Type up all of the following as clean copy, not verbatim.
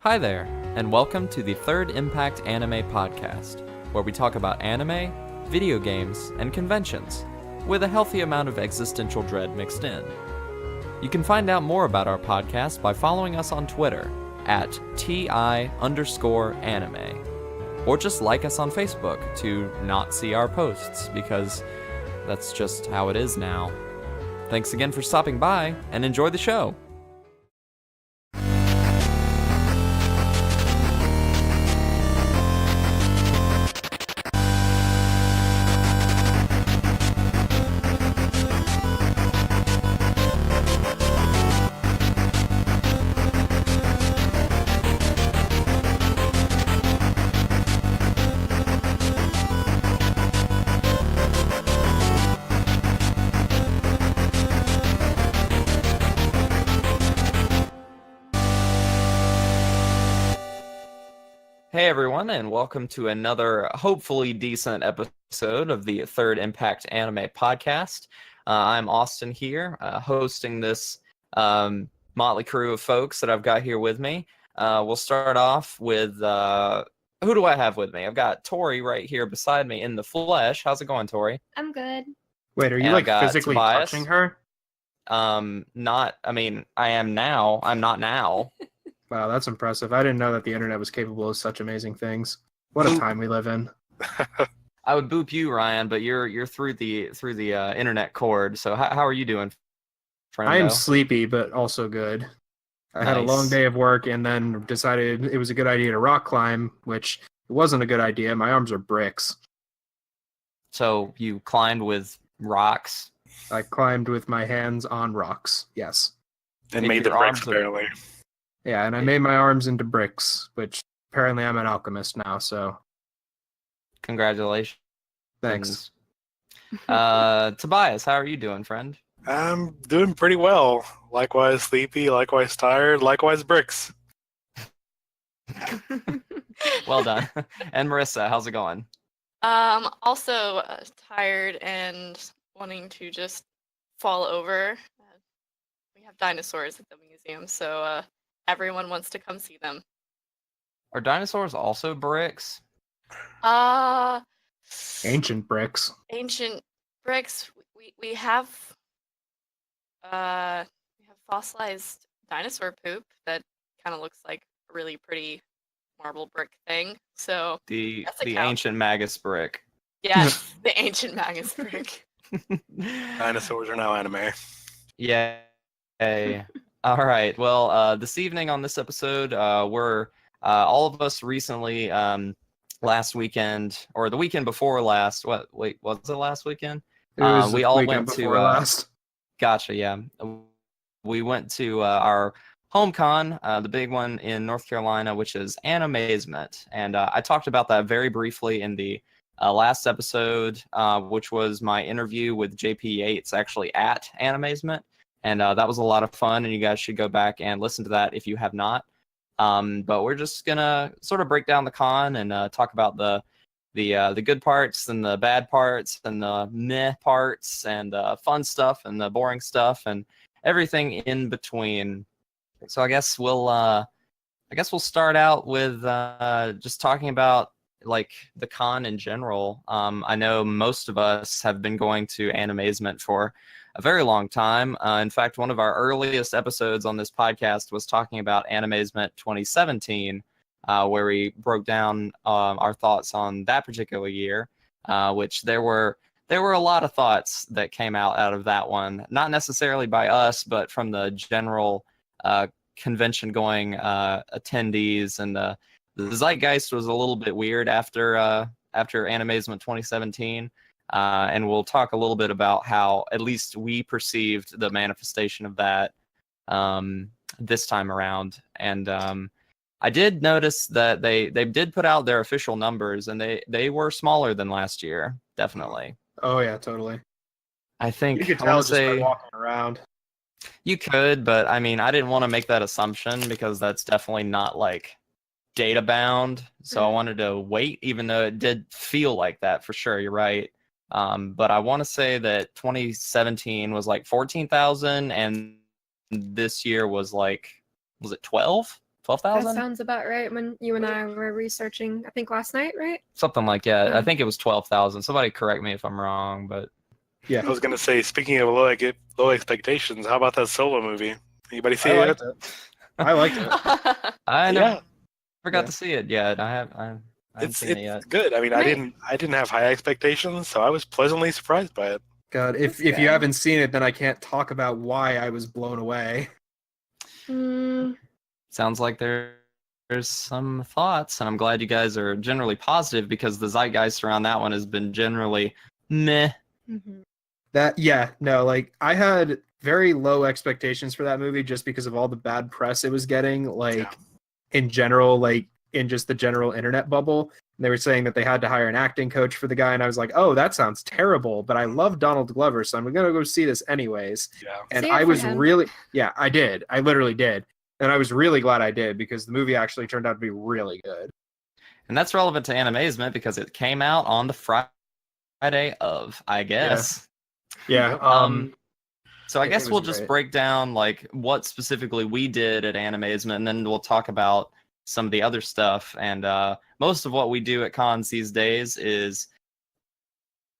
Hi there, and welcome to the Third Impact Anime Podcast, where we talk about anime, video games, and conventions, with a healthy amount of existential dread mixed in. You can find out more about our podcast by following us on Twitter at TI_anime, or just like us on Facebook to not see our posts, because that's just how it is now. Thanks again for stopping by, and enjoy the show! Hey everyone, and welcome to another hopefully decent episode of the Third Impact Anime Podcast. I'm Austin here, hosting this motley crew of folks that I've got here with me. We'll start off with, who do I have with me? I've got Tori right here beside me in the flesh. How's it going, Tori? I'm good. Wait, are you like physically Tobias. touching her? I am now. I'm not now. Wow, that's impressive. I didn't know that the internet was capable of such amazing things. What a time we live in. I would boop you, Ryan, but you're through the internet cord. So how are you doing, friendo? I am sleepy, but also good. I had a long day of work and then decided it was a good idea to rock climb, which wasn't a good idea. My arms are bricks. So you climbed with rocks? I climbed with my hands on rocks, yes. And made the bricks, apparently. Yeah, and I made my arms into bricks, which apparently I'm an alchemist now, so... Congratulations. Thanks. Tobias, how are you doing, friend? I'm doing pretty well. Likewise sleepy, likewise tired, likewise bricks. Well done. And Marisa, how's it going? Also tired and wanting to just fall over. We have dinosaurs at the museum, so everyone wants to come see them. Are dinosaurs also bricks? Ancient bricks. Ancient bricks. We have fossilized dinosaur poop that kind of looks like a really pretty marble brick thing. So the ancient magus brick. Yes, the ancient magus brick. Dinosaurs are now anime. Yeah. All right. Well, this evening on this episode, we're all of us recently last weekend or the weekend before last. Wait, was it last weekend? It was we the all weekend went to before last. Gotcha. Yeah, we went to our HAMACON, the big one in North Carolina, which is Animazement, and I talked about that very briefly in the last episode, which was my interview with JP Yates, actually at Animazement. And that was a lot of fun, and you guys should go back and listen to that if you have not. But we're just gonna sort of break down the con and talk about the good parts and the bad parts and the meh parts and the fun stuff and the boring stuff and everything in between. So I guess we'll start out with just talking about like the con in general. I know most of us have been going to Animazement for a very long time. In fact, one of our earliest episodes on this podcast was talking about Animazement 2017, where we broke down our thoughts on that particular year, which there were a lot of thoughts that came out of that one, not necessarily by us, but from the general convention-going attendees, and the zeitgeist was a little bit weird after Animazement 2017. And we'll talk a little bit about how at least we perceived the manifestation of that this time around. And I did notice that they did put out their official numbers, and they were smaller than last year, definitely. Oh yeah, totally. I think you could I tell want just to say by walking around. You could, but I mean, I didn't want to make that assumption because that's definitely not like data bound. So I wanted to wait, even though it did feel like that for sure. You're right. But I want to say that 2017 was like 14,000, and this year was like, was it 12? Twelve That thousand, sounds about right. When you and I were researching, I think last night, right? something like that. Yeah. I think it was 12,000. Somebody correct me if I'm wrong, but Yeah, I was gonna say, speaking of low expectations, how about that Solo movie? Anybody see I it? liked it. I liked it. I Yeah, never got Yeah. to see it yet. I haven't seen it yet. good. I mean, Right. I didn't have high expectations, so I was pleasantly surprised by it. God, if That's you good. haven't seen it, then I can't talk about why I was blown away. Sounds like there's some thoughts, and I'm glad you guys are generally positive because the zeitgeist around that one has been generally meh. Mm-hmm. Like I had very low expectations for that movie just because of all the bad press it was getting, like in general, like in just the general internet bubble. And they were saying that they had to hire an acting coach for the guy, and I was like, oh, that sounds terrible, but I love Donald Glover, so I'm gonna go see this anyways. Yeah. And See it I for was him. I did. I literally did. And I was really glad I did because the movie actually turned out to be really good. And that's relevant to Animazement because it came out on the Friday of, I guess. Yeah. So I it guess was we'll just great. break down like what specifically we did at Animazement, and then we'll talk about some of the other stuff. And most of what we do at cons these days is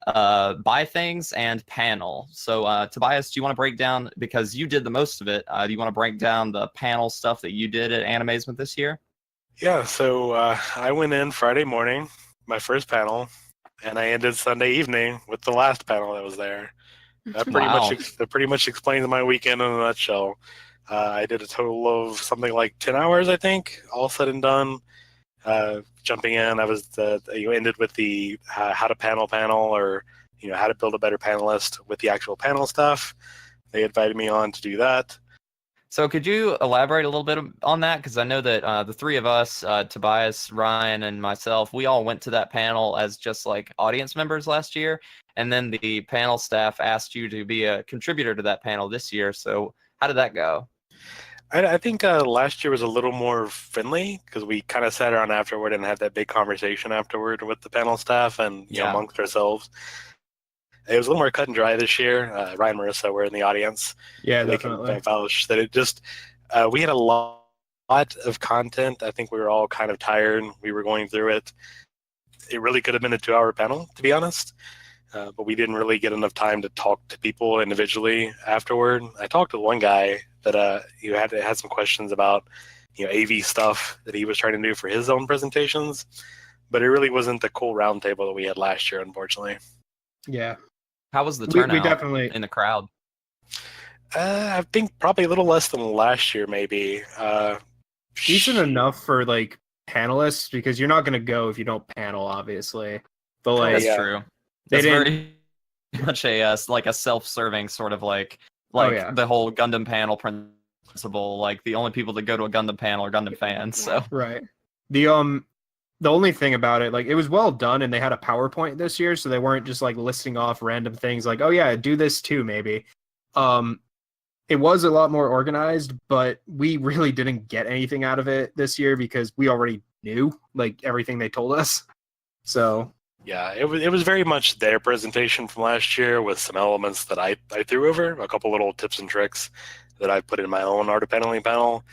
buy things and panel. So Tobias, do you want to break down, because you did the most of it, do you want to break down the panel stuff that you did at Animazement this year? Yeah, so I went in Friday morning, my first panel, and I ended Sunday evening with the last panel that was there. That pretty much explains my weekend in a nutshell. I did a total of something like 10 hours, I think, all said and done. Jumping in, I was ended with the how to panel, or how to build a better panelist with the actual panel stuff. They invited me on to do that. So could you elaborate a little bit on that? Because I know that the three of us, Tobias, Ryan, and myself, we all went to that panel as just like audience members last year. And then the panel staff asked you to be a contributor to that panel this year. So how did that go? I think last year was a little more friendly because we kind of sat around afterward and had that big conversation afterward with the panel staff and amongst ourselves. It was a little more cut and dry this year. Ryan and Marisa were in the audience. Yeah, They definitely. can vouch that it just we had a lot of content. I think we were all kind of tired. We were going through it. It really could have been a 2-hour panel, to be honest. But we didn't really get enough time to talk to people individually afterward. I talked to one guy that had some questions about AV stuff that he was trying to do for his own presentations, but it really wasn't the cool roundtable that we had last year, unfortunately. Yeah. How was the We turnout definitely in the crowd? I think probably a little less than last year, maybe. Decent enough for like panelists because you're not gonna go if you don't panel, obviously. But like That's yeah. true. They That's very much a like a self-serving sort of like the whole Gundam panel principle. Like the only people that go to a Gundam panel are Gundam fans. So right. The only thing about it, like it was well done and they had a PowerPoint this year, so they weren't just like listing off random things like, oh yeah, do this too, maybe. It was a lot more organized, but we really didn't get anything out of it this year because we already knew like everything they told us. So yeah, it was very much their presentation from last year with some elements that I threw over, a couple little tips and tricks that I put in my own art of paneling panel.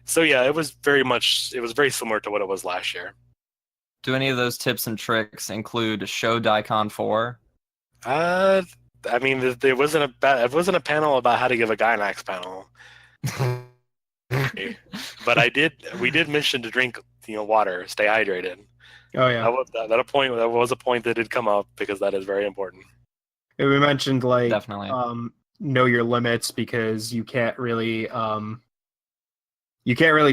So yeah, it was very similar to what it was last year. do any of those tips and tricks include show Daikon 4? I mean, it wasn't a panel about how to give a Gynax panel. But we did mention to drink water, stay hydrated. oh yeah. That was a point that did come up because that is very important. And we mentioned like Definitely. Know your limits because you can't really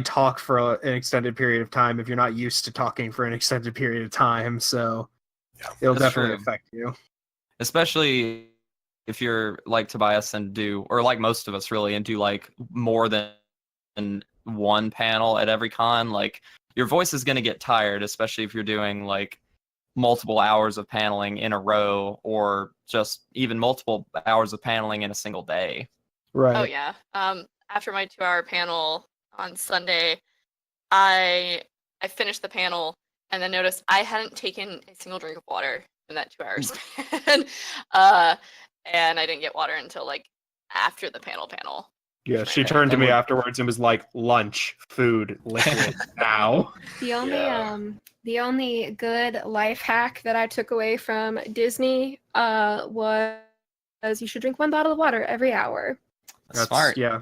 talk for an extended period of time if you're not used to talking for an extended period of time. So it'll That's definitely true. affect you. Especially if you're like Tobias and or like most of us really, and do like more than one panel at every con, like your voice is going to get tired, especially if you're doing like multiple hours of paneling in a row or just even multiple hours of paneling in a single day. Right. Oh yeah. After my 2-hour panel on Sunday, I finished the panel and then noticed I hadn't taken a single drink of water in that 2 hours span. And I didn't get water until like after the panel. Yeah, she turned to me afterwards and was like, "Lunch, food, liquid, now." The only good life hack that I took away from Disney was you should drink 1 bottle of water every hour. That's smart. Yeah.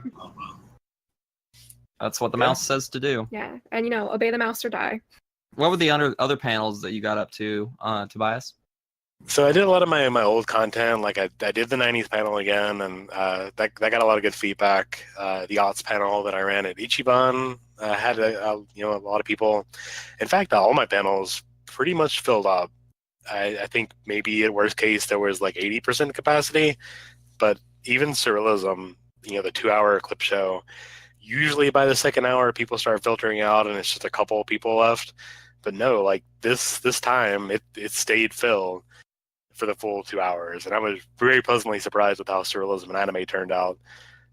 That's what the mouse says to do. Yeah, and obey the mouse or die. What were the other panels that you got up to, Tobias? So I did a lot of my old content. Like I did the '90s panel again, and that got a lot of good feedback. The aughts panel that I ran at Ichiban had a lot of people. In fact, all my panels pretty much filled up. I think maybe at worst case there was like 80% capacity, but even Surrealism, the 2-hour clip show, usually by the second hour people start filtering out and it's just a couple of people left. But no, like this time it stayed filled for the full 2 hours, and I was very pleasantly surprised with how Surrealism and anime turned out.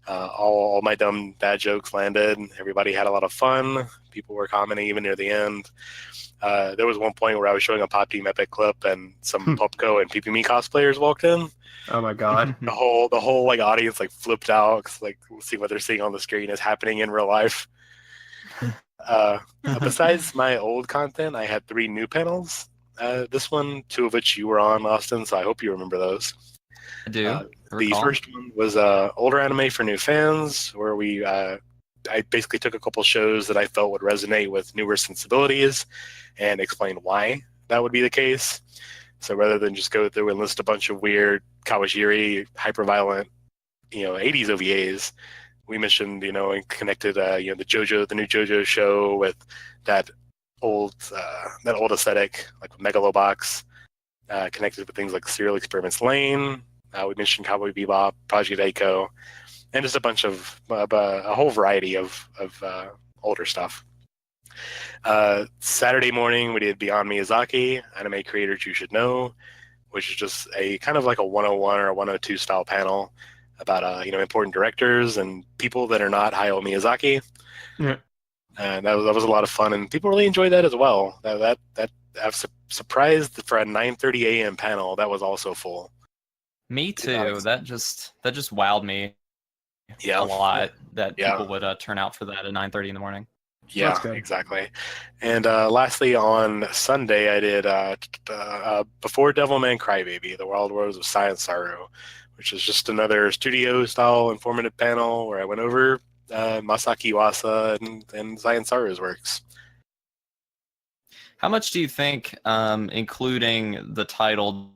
All my dumb dad jokes landed. Everybody had a lot of fun. People were commenting even near the end. There was one point where I was showing a Pop Team Epic clip, and some Popco and PPME cosplayers walked in. Oh my god! The whole like audience like flipped out, 'cause, like we'll see what they're seeing on the screen is happening in real life. Besides my old content, I had 3 new panels. This one, 2 of which you were on, Austin, so I hope you remember those. I do. The first one was older anime for new fans, where I basically took a couple shows that I felt would resonate with newer sensibilities and explain why that would be the case. So rather than just go through and list a bunch of weird Kawashiri, hyper-violent, 80s OVAs, we mentioned, and connected, the new JoJo show with that old aesthetic, like Megalobox, connected with things like Serial Experiments Lane. We mentioned Cowboy Bebop, Project Echo, and just a bunch of a whole variety of older stuff. Saturday morning, we did Beyond Miyazaki, Anime Creators You Should Know, which is just a kind of like a 101 or 102 style panel about important directors and people that are not Hayao Miyazaki. Yeah. And that was a lot of fun, and people really enjoyed that as well. That I was surprised for a 9:30 a.m. panel that was also full. Me too. That just wowed me. A lot that people would turn out for that at 9:30 in the morning. Yeah, exactly. And lastly, on Sunday, I did Before Devilman Crybaby, The Wild Rose of Science Saru, which is just another studio-style informative panel where I went over Masaki Iwasa and Science Saru's works. How much do you think including the title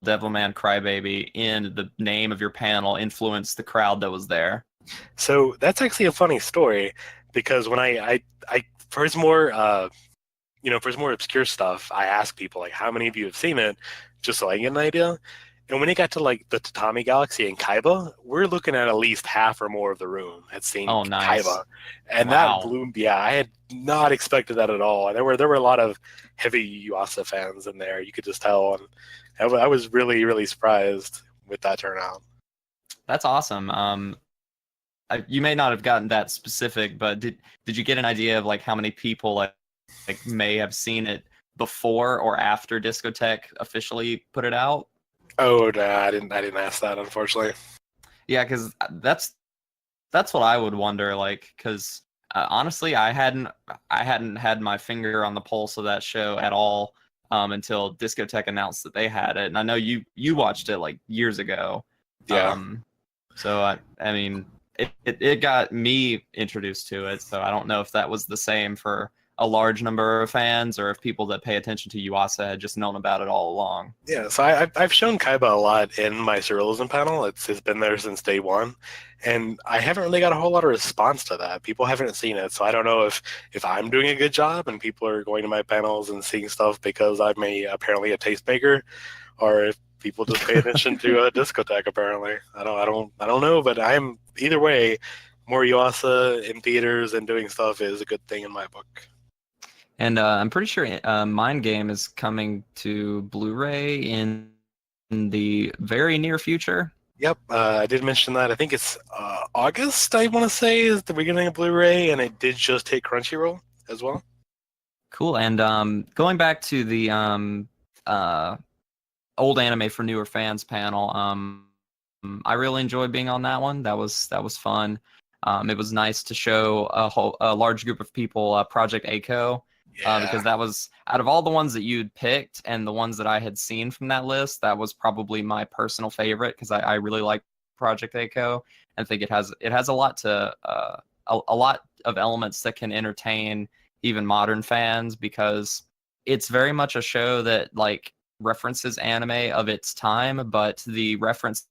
Devilman Crybaby in the name of your panel influenced the crowd that was there? So that's actually a funny story, because when I for his more for his more obscure stuff, I ask people like, how many of you have seen it, just so I get an idea. And when it got to like the Tatami Galaxy and Kaiba, we're looking at least half or more of the room had seen nice. Kaiba, and that blew. Yeah, I had not expected that at all. And there were a lot of heavy Yuasa fans in there. You could just tell, and I was really, really surprised with that turnout. That's awesome. You may not have gotten that specific, but did you get an idea of like how many people like may have seen it before or after Discotheque officially put it out? Oh no, I didn't ask that, unfortunately. Yeah, because that's what I would wonder. Like, because honestly, I hadn't had my finger on the pulse of that show at all until Discotheque announced that they had it, and I know you watched it like years ago. Yeah. So I mean, it got me introduced to it. So I don't know if that was the same for a large number of fans, or if people that pay attention to Yuasa had just known about it all along. Yeah, so I've shown Kaiba a lot in my Surrealism panel. It's been there since day one, and I haven't really got a whole lot of response to that. People haven't seen it, so I don't know if I'm doing a good job and people are going to my panels and seeing stuff because I'm apparently a tastemaker, or if people just pay attention to a Discotheque. Apparently, I don't know, but I'm either way. More Yuasa in theaters and doing stuff is a good thing in my book. And I'm pretty sure Mind Game is coming to Blu-ray in the very near future. Yep, I did mention that. I think it's August, I want to say, is the beginning of Blu-ray, and it did just hit Crunchyroll as well. Cool. And going back to the old anime for newer fans panel, I really enjoyed being on that one. That was fun. It was nice to show a large group of people Project A-ko. Because that was, out of all the ones that you'd picked and the ones that I had seen from that list, that was probably my personal favorite, because I really like Project A-ko. I think it has a lot to a lot of elements that can entertain even modern fans, because it's very much a show that like references anime of its time, but the references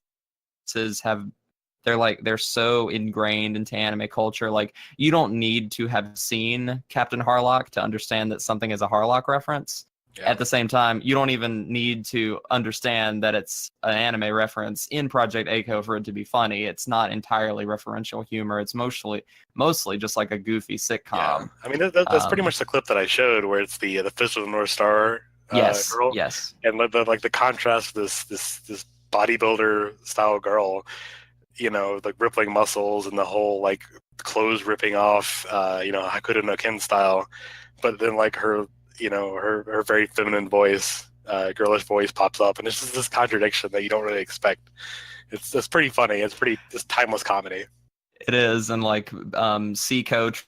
they're so ingrained into anime culture. Like, you don't need to have seen Captain Harlock to understand that something is a Harlock reference. At the same time, you don't even need to understand that it's an anime reference in Project A-ko for it to be funny. It's not entirely referential humor. It's mostly just like a goofy sitcom. Yeah. I mean, that's pretty much the clip that I showed, where it's the Fist of the North Star girl. Yes. And the contrast, this bodybuilder style girl, you know, like rippling muscles and the whole like clothes ripping off, Hakuto no Ken style, but then like her, you know, her very feminine voice, girlish voice pops up, and it's just this contradiction that you don't really expect. It's pretty funny. It's timeless comedy. It is, and like Seiko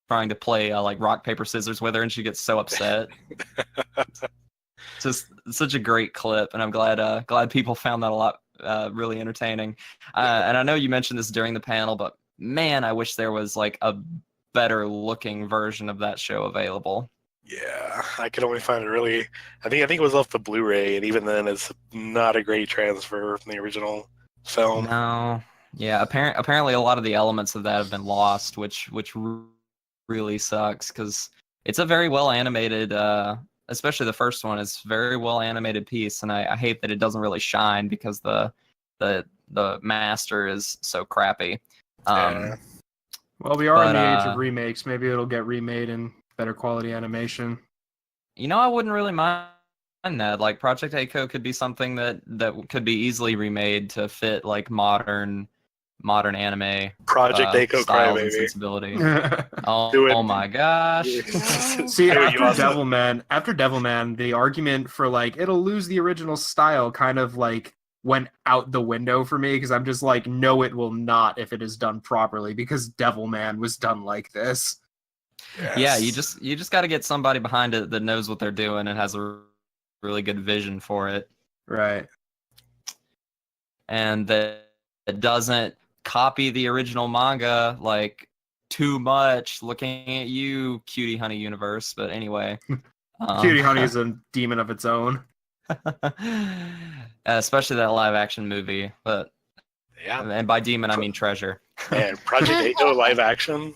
trying to play like rock paper scissors with her, and she gets so upset. Just such a great clip, and I'm glad people found that a lot really entertaining. And I know you mentioned this during the panel, but man, I wish there was like a better looking version of that show available. Yeah, I could only find it really. I think it was off the Blu-ray, and even then, it's not a great transfer from the original film. No, yeah. Apparently, a lot of the elements of that have been lost, which really sucks, because it's a very well animated. Especially the first one is very well animated piece, and I hate that it doesn't really shine because the master is so crappy. Well, we are in the age of remakes. Maybe it'll get remade in better quality animation. You know, I wouldn't really mind that. Like, Project A-ko could be something that could be easily remade to fit like modern anime Project A-ko styles and Crybaby. sensibility. Oh my gosh. See, after Devilman, the argument for like it'll lose the original style kind of like went out the window for me, because I'm just like, no, it will not if it is done properly, because Devilman was done like this. Yes. Yeah, you just got to get somebody behind it that knows what they're doing and has a really good vision for it. Right. And that it doesn't copy the original manga like too much. Looking at you, Cutie Honey Universe. But anyway, Cutie Honey is a demon of its own. Especially that live action movie. But yeah, and by demon I mean treasure. And Project A-ko live action.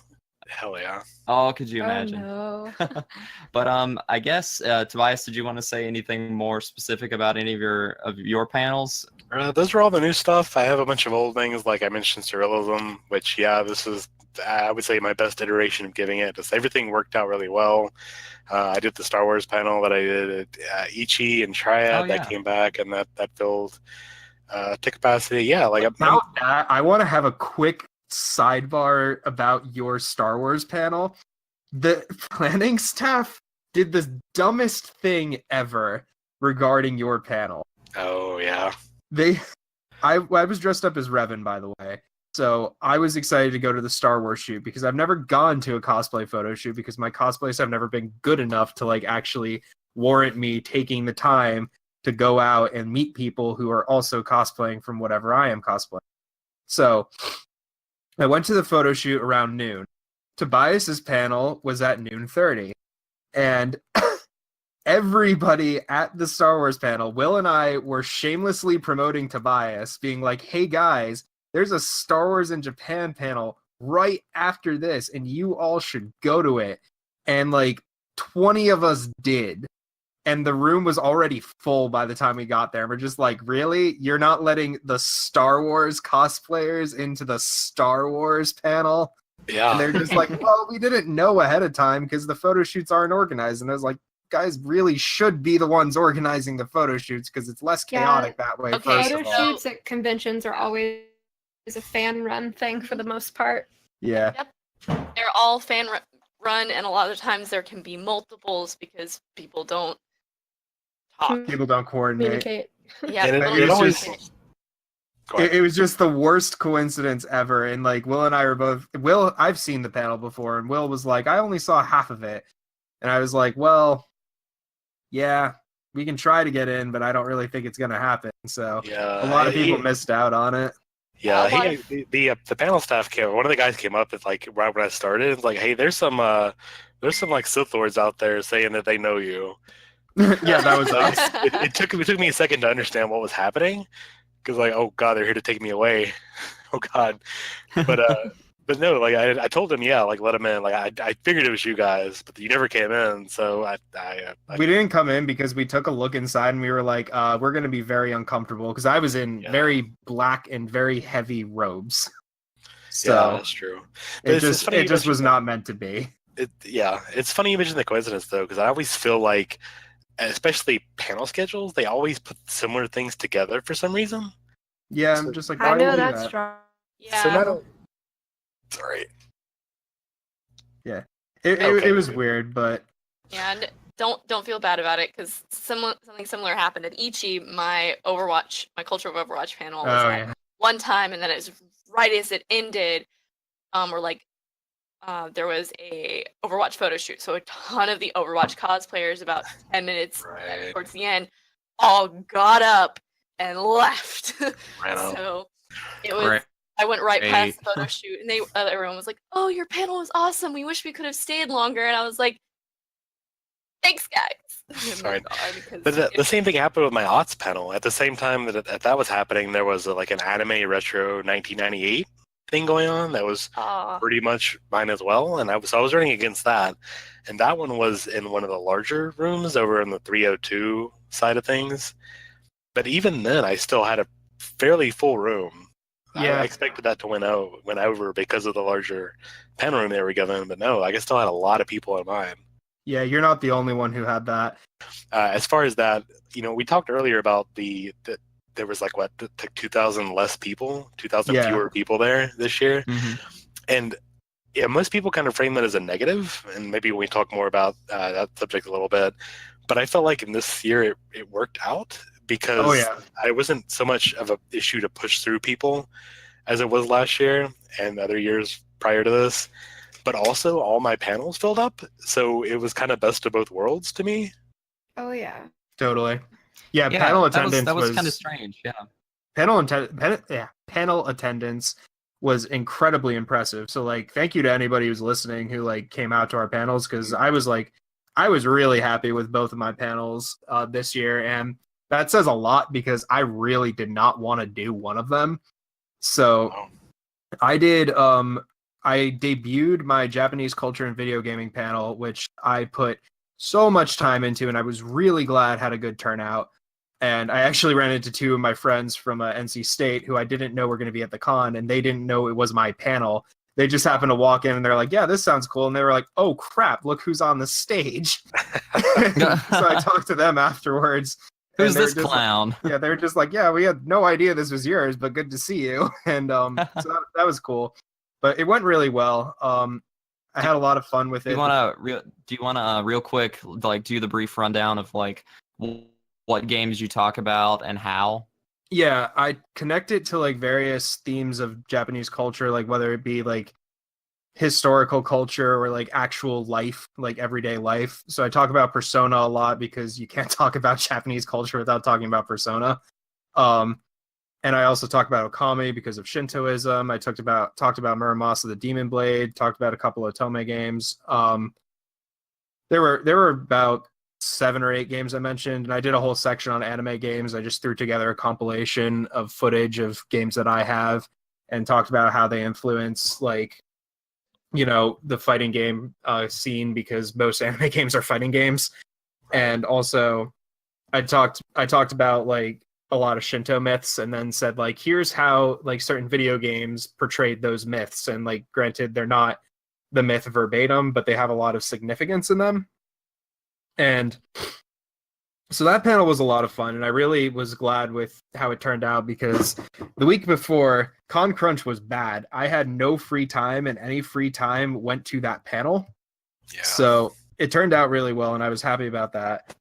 Hell yeah. Oh, could you imagine? Oh, no. But I guess Tobias, did you want to say anything more specific about any of your panels? Those are all the new stuff. I have a bunch of old things, like I mentioned Surrealism, which this is I would say my best iteration of giving it. Just everything worked out really well. I did the Star Wars panel that I did at Ichi and Triad that came back, and that filled to capacity. Yeah, like about that, I want to have a quick sidebar about your Star Wars panel. The planning staff did the dumbest thing ever regarding your panel. Oh yeah. I was dressed up as Revan, by the way. So I was excited to go to the Star Wars shoot, because I've never gone to a cosplay photo shoot, because my cosplays have never been good enough to like actually warrant me taking the time to go out and meet people who are also cosplaying from whatever I am cosplaying. So I went to the photo shoot around noon. Tobias's panel was at 12:30, and everybody at the Star Wars panel, Will and I were shamelessly promoting Tobias, being like, hey guys, there's a Star Wars in Japan panel right after this, and you all should go to it. And like 20 of us did. And the room was already full by the time we got there. We're just like, really? You're not letting the Star Wars cosplayers into the Star Wars panel? Yeah. And they're just like, well, we didn't know ahead of time because the photo shoots aren't organized. And I was like, guys really should be the ones organizing the photo shoots, because it's less chaotic that way. Okay, First Photo of all. shoots at conventions are always a fan-run thing for the most part. Yeah. Yep. They're all fan-run, and a lot of times there can be multiples because people don't talk. People don't coordinate. Communicate. Yeah, And people it don't always- communicate. It was just the worst coincidence ever. And like Will and I were both I've seen the panel before, and Will was like, I only saw half of it. And I was like, well, yeah, we can try to get in, but I don't really think it's gonna happen. So Yeah, a lot of people missed out on it. Yeah, A lot the panel staff came. One of the guys came up and like right when I started, it's like, hey, there's some like Sith Lords out there saying that they know you. Yeah, that was Like, us. it took me a second to understand what was happening, because like, oh god, they're here to take me away. Oh god, but no, like I told him, yeah, like let him in. Like I figured it was you guys, but you never came in, so We didn't come in because we took a look inside and we were like, we're going to be very uncomfortable because I was in very black and very heavy robes. So yeah, that's true. But it just was not meant to be. It's funny you mentioned the coincidence though, because I always feel like, especially panel schedules, they always put similar things together for some reason. Yeah, I'm just like, why I know would you do that's that? strong. Yeah. So not sorry. Yeah, Okay. it was weird, but Yeah, and don't feel bad about it because something similar happened at Ichi. My Culture of Overwatch panel was at one time, and then it's right as it ended, there was a Overwatch photo shoot. So a ton of the Overwatch cosplayers, about 10 minutes towards the end, all got up and left. So it was. Right. I went right past the photo shoot, and everyone was like, "Oh, your panel was awesome. We wish we could have stayed longer." And I was like, "Thanks, guys." Sorry. But the same thing happened with my Aughts panel. At the same time that was happening, there was like an anime retro 1998 thing going on that was pretty much mine as well, and I was running against that, and that one was in one of the larger rooms over in the 302 side of things. But even then, I still had a fairly full room. Yeah, I expected that to win over because of the larger panel room they were given, but no, I still had a lot of people in mine. Yeah, you're not the only one who had that. As far as that, we talked earlier about there was like 2,000 less people, 2,000 fewer people there this year, and yeah, most people kind of frame that as a negative, and maybe we talk more about that subject a little bit. But I felt like in this year it worked out, because I wasn't so much of an issue to push through people as it was last year and other years prior to this. But also all my panels filled up, so it was kind of best of both worlds to me. Oh yeah. Totally. Yeah, panel attendance that was kind of strange. Yeah. Panel attendance was incredibly impressive. So like, thank you to anybody who's listening who like came out to our panels, because I was really happy with both of my panels this year, and that says a lot because I really did not want to do one of them. So I did. I debuted my Japanese culture and video gaming panel, which I put so much time into, and I was really glad had a good turnout. And I actually ran into two of my friends from NC State who I didn't know were going to be at the con, and they didn't know it was my panel. They just happened to walk in and they're like, yeah, this sounds cool. And they were like, oh crap, look who's on the stage. So I talked to them afterwards. Who's this clown? They were just like, yeah, we had no idea this was yours, but good to see you. And so that was cool. But it went really well. I had a lot of fun with it. Do you want to real quick like do the brief rundown of like what games you talk about and how? Yeah, I connect it to like various themes of Japanese culture, like whether it be like historical culture or like actual life, like everyday life. So I talk about Persona a lot because you can't talk about Japanese culture without talking about Persona. And I also talk about Okami because of Shintoism. I talked about Muramasa the Demon Blade, talked about a couple of Tome games. There were about 7 or 8 games I mentioned, and I did a whole section on anime games. I just threw together a compilation of footage of games that I have and talked about how they influence like, the fighting game scene, because most anime games are fighting games. And also I talked about like a lot of Shinto myths, and then said like, here's how like certain video games portrayed those myths. And like, granted, they're not the myth verbatim, but they have a lot of significance in them. And so that panel was a lot of fun, and I really was glad with how it turned out, because the week before, Con Crunch was bad. I had no free time, and any free time went to that panel. Yeah. So it turned out really well, and I was happy about that.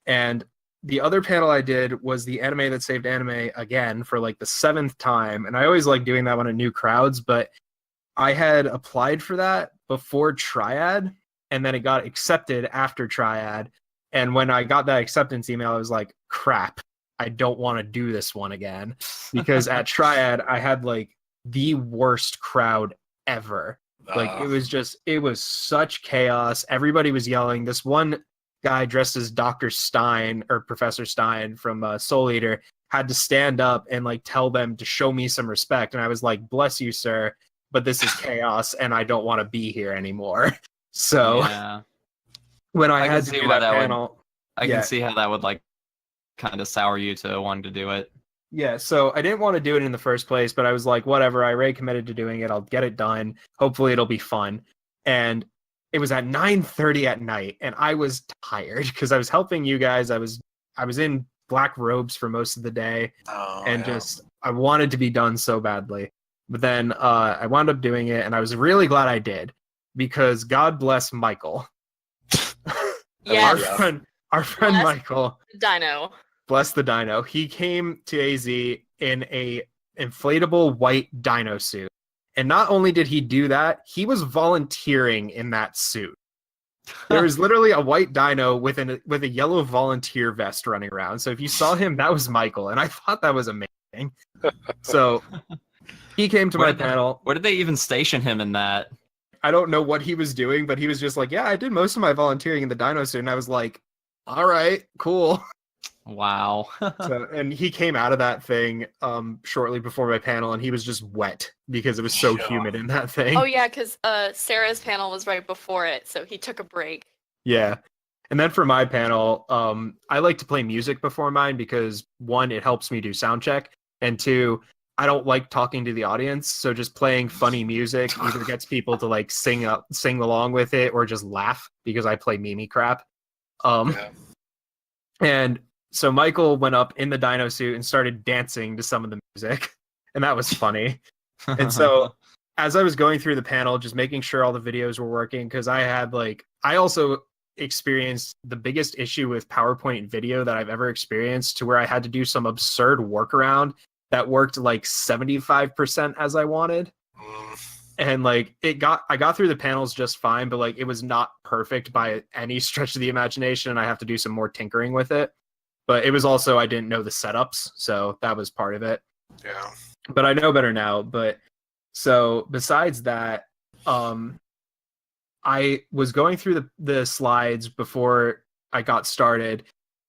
And the other panel I did was the anime that saved anime again for like the 7th time. And I always like doing that one at new crowds, but I had applied for that before Triad, and then it got accepted after Triad. And when I got that acceptance email, I was like, crap, I don't want to do this one again. Because at Triad, I had like the worst crowd ever. Like it was such chaos. Everybody was yelling. This one guy dressed as Dr. Stein or Professor Stein from Soul Eater had to stand up and like tell them to show me some respect. And I was like, bless you, sir, but this is chaos and I don't want to be here anymore. So when I had to do that panel, I can see how that would like kind of sour you to wanting to do it. Yeah, so I didn't want to do it in the first place, but I was like, whatever, I already committed to doing it. I'll get it done. Hopefully it'll be fun. And it was at 9:30 at night, and I was tired because I was helping you guys. I was in black robes for most of the day, just I wanted to be done so badly. But then I wound up doing it, and I was really glad I did because God bless Michael. Yes. Our friend Bless Michael. Dino. Bless the dino. He came to AZ in a inflatable white dino suit. And not only did he do that, he was volunteering in that suit. There was literally a white dino with a yellow volunteer vest running around. So if you saw him, that was Michael. And I thought that was amazing. So he came to my panel. Where did they even station him in that? I don't know what he was doing, but he was just like, yeah, I did most of my volunteering in the dino suit. And I was like, all right, cool. Wow. And he came out of that thing shortly before my panel, and he was just wet because it was so humid in that thing. Oh yeah, because Sarah's panel was right before it, so he took a break. Yeah. And then for my panel, I like to play music before mine because 1, it helps me do sound check, and 2, I don't like talking to the audience, so just playing funny music either gets people to like sing along with it or just laugh because I play meme crap. And so Michael went up in the dino suit and started dancing to some of the music, and that was funny. And so as I was going through the panel, just making sure all the videos were working, because I also experienced the biggest issue with PowerPoint video that I've ever experienced, to where I had to do some absurd workaround that worked like 75% as I wanted. And like I got through the panels just fine, but like it was not perfect by any stretch of the imagination, and I have to do some more tinkering with it. But it was also, I didn't know the setups, so that was part of it. Yeah. But I know better now. But so besides that, I was going through the slides before I got started,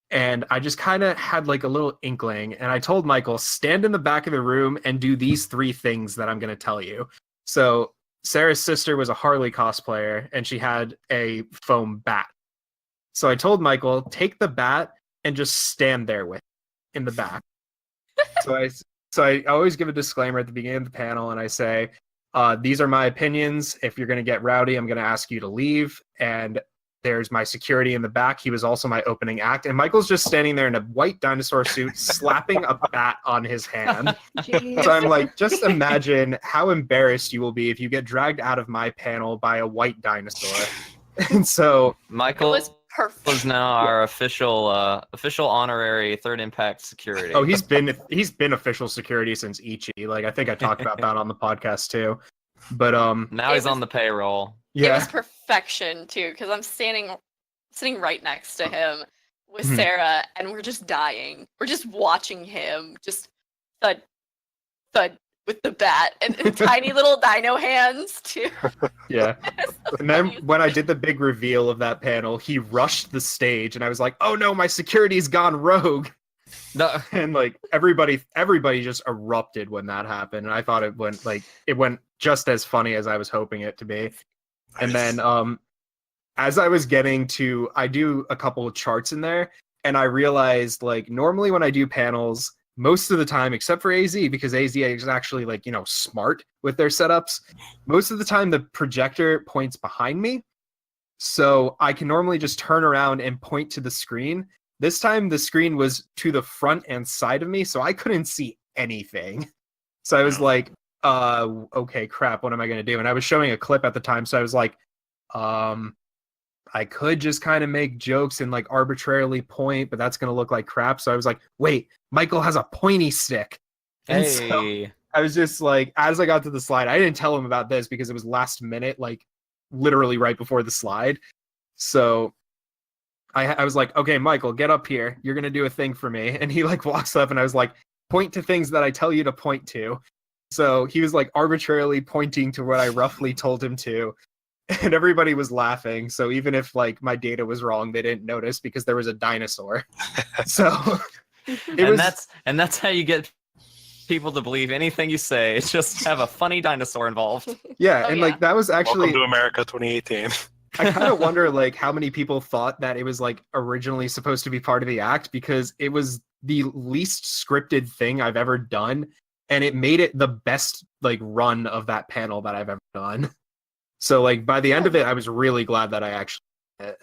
and I just kind of had like a little inkling, and I told Michael, stand in the back of the room and do these 3 things that I'm going to tell you. So Sarah's sister was a Harley cosplayer, and she had a foam bat. So I told Michael, take the bat and just stand there with it in the back. So I always give a disclaimer at the beginning of the panel, and I say, these are my opinions. If you're going to get rowdy, I'm going to ask you to leave. And there's my security in the back. He was also my opening act. And Michael's just standing there in a white dinosaur suit, slapping a bat on his hand. Jeez. So I'm like, just imagine how embarrassed you will be if you get dragged out of my panel by a white dinosaur. And so Michael It was perfect. is now our official honorary Third Impact security. Oh, he's been official security since Ichi. Like I think I talked about that on the podcast too. But now he's on the payroll. It yeah. was perfection too, because I'm sitting right next to him with Sarah, and we're just dying. We're just watching him just thud with the bat and tiny little dino hands too. Yeah. And then when I did the big reveal of that panel, he rushed the stage, and I was like, "Oh no, my security's gone rogue!" No. And like everybody just erupted when that happened, and I thought it went just as funny as I was hoping it to be. And then as I was getting to, I do a couple of charts in there, and I realized like normally when I do panels, most of the time, except for AZ, because AZ is actually like, smart with their setups, most of the time the projector points behind me. So I can normally just turn around and point to the screen. This time the screen was to the front and side of me, so I couldn't see anything. So I was like, okay, crap, what am I going to do? And I was showing a clip at the time, so I was like, I could just kind of make jokes and like arbitrarily point, but that's going to look like crap. So I was like, wait, Michael has a pointy stick. And so Hey. I was just like, as I got to the slide, I didn't tell him about this because it was last minute, like literally right before the slide. So I was like, okay, Michael, get up here. You're going to do a thing for me. And he like walks up and I was like, point to things that I tell you to point to. So he was like arbitrarily pointing to what I roughly told him to. And everybody was laughing. So even if like my data was wrong, they didn't notice because there was a dinosaur. So that's how you get people to believe anything you say. It's just have a funny dinosaur involved. yeah, Oh, and yeah. like that was actually Welcome to America 2018. I kind of wonder like how many people thought that it was like originally supposed to be part of the act because it was the least scripted thing I've ever done and it made it the best like run of that panel that I've ever done. So like by the end of it I was really glad that I actually did it.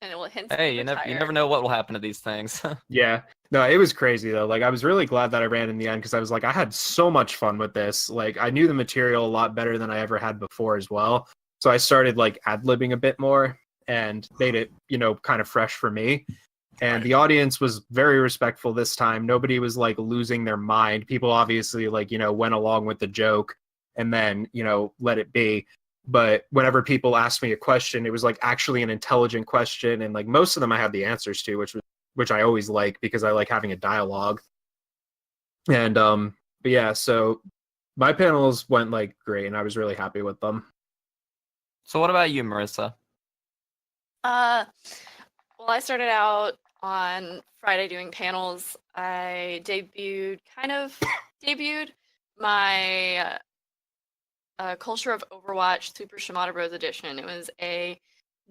And it will hint. Hey, you never know what will happen to these things. Yeah. No, it was crazy though. Like I was really glad that I ran in the end because I was like I had so much fun with this. Like I knew the material a lot better than I ever had before as well. So I started like ad-libbing a bit more and made it, you know, kind of fresh for me. And the audience was very respectful this time. Nobody was like losing their mind. People obviously like, you know, went along with the joke and then, you know, let it be. But whenever people asked me a question, it was like actually an intelligent question. And like most of them I had the answers to, which I always like because I like having a dialogue. And but yeah, so my panels went like great and I was really happy with them. So what about you, Marissa? Well, I started out on Friday doing panels. I debuted my Culture of Overwatch Super Shimada Bros edition. It was a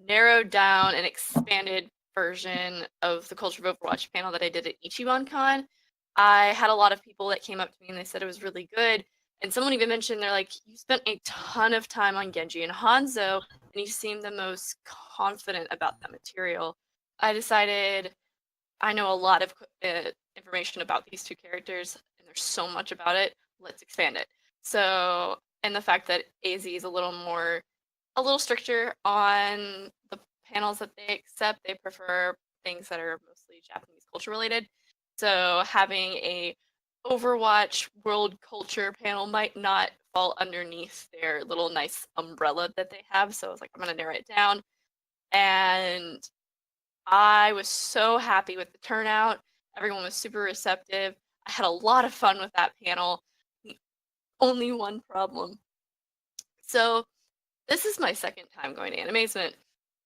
narrowed down and expanded version of the Culture of Overwatch panel that I did at Ichiban Con. I had a lot of people that came up to me and they said it was really good. And someone even mentioned, they're like, you spent a ton of time on Genji and Hanzo, and you seem the most confident about that material. I decided I know a lot of information about these two characters, and there's so much about it. Let's expand it. So, and the fact that AZ is a little stricter on the panels that they accept. They prefer things that are mostly Japanese culture related. So having a Overwatch world culture panel might not fall underneath their little nice umbrella that they have. So I was like, I'm gonna narrow it down. And I was so happy with the turnout. Everyone was super receptive. I had a lot of fun with that panel. Only one problem. So this is my second time going to Animazement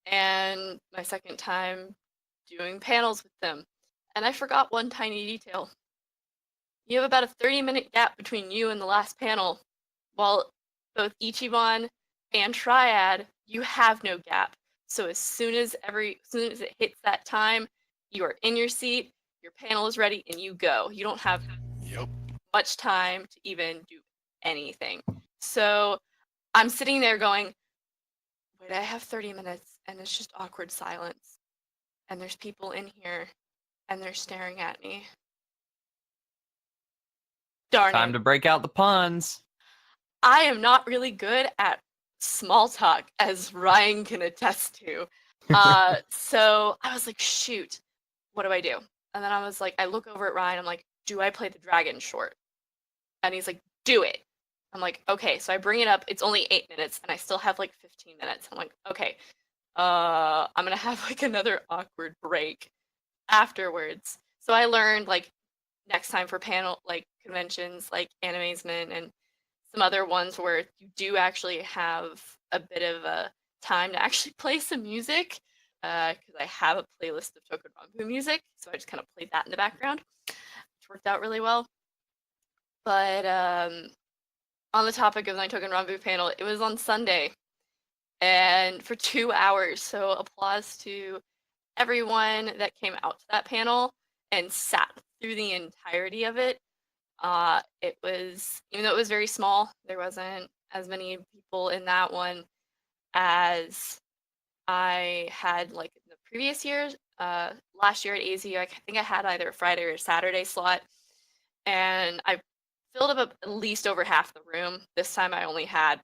and my second time doing panels with them. And I forgot one tiny detail. You have about a 30-minute gap between you and the last panel, while both Ichiban and Triad, you have no gap. So as soon as it hits that time, you are in your seat, your panel is ready, and you go. You don't have much time to even do anything. So I'm sitting there going, wait, I have 30 minutes, and it's just awkward silence. And there's people in here, and they're staring at me. Darn Time it. to break out the puns. I am not really good at small talk, as Ryan can attest to. So I was like, shoot, what do I do? And then I was like, I look over at Ryan, I'm like, do I play the dragon short? And he's like, do it. I'm like, okay. So I bring it up. It's only 8 minutes, and I still have like 15 minutes. I'm like, okay, I'm gonna have like another awkward break afterwards. So I learned like next time for panel like conventions like Animazement and some other ones where you do actually have a bit of a time to actually play some music, because I have a playlist of Tokonbanbu music, so I just kind of played that in the background, which worked out really well. But on the topic of my Tokonbanbu panel, it was on Sunday, and for 2 hours. So applause to everyone that came out to that panel and sat through the entirety of it. It was, even though it was very small, there wasn't as many people in that one as I had like in the previous years. Last year at AZ, I think I had either a Friday or a Saturday slot, and I filled up at least over half the room. This time I only had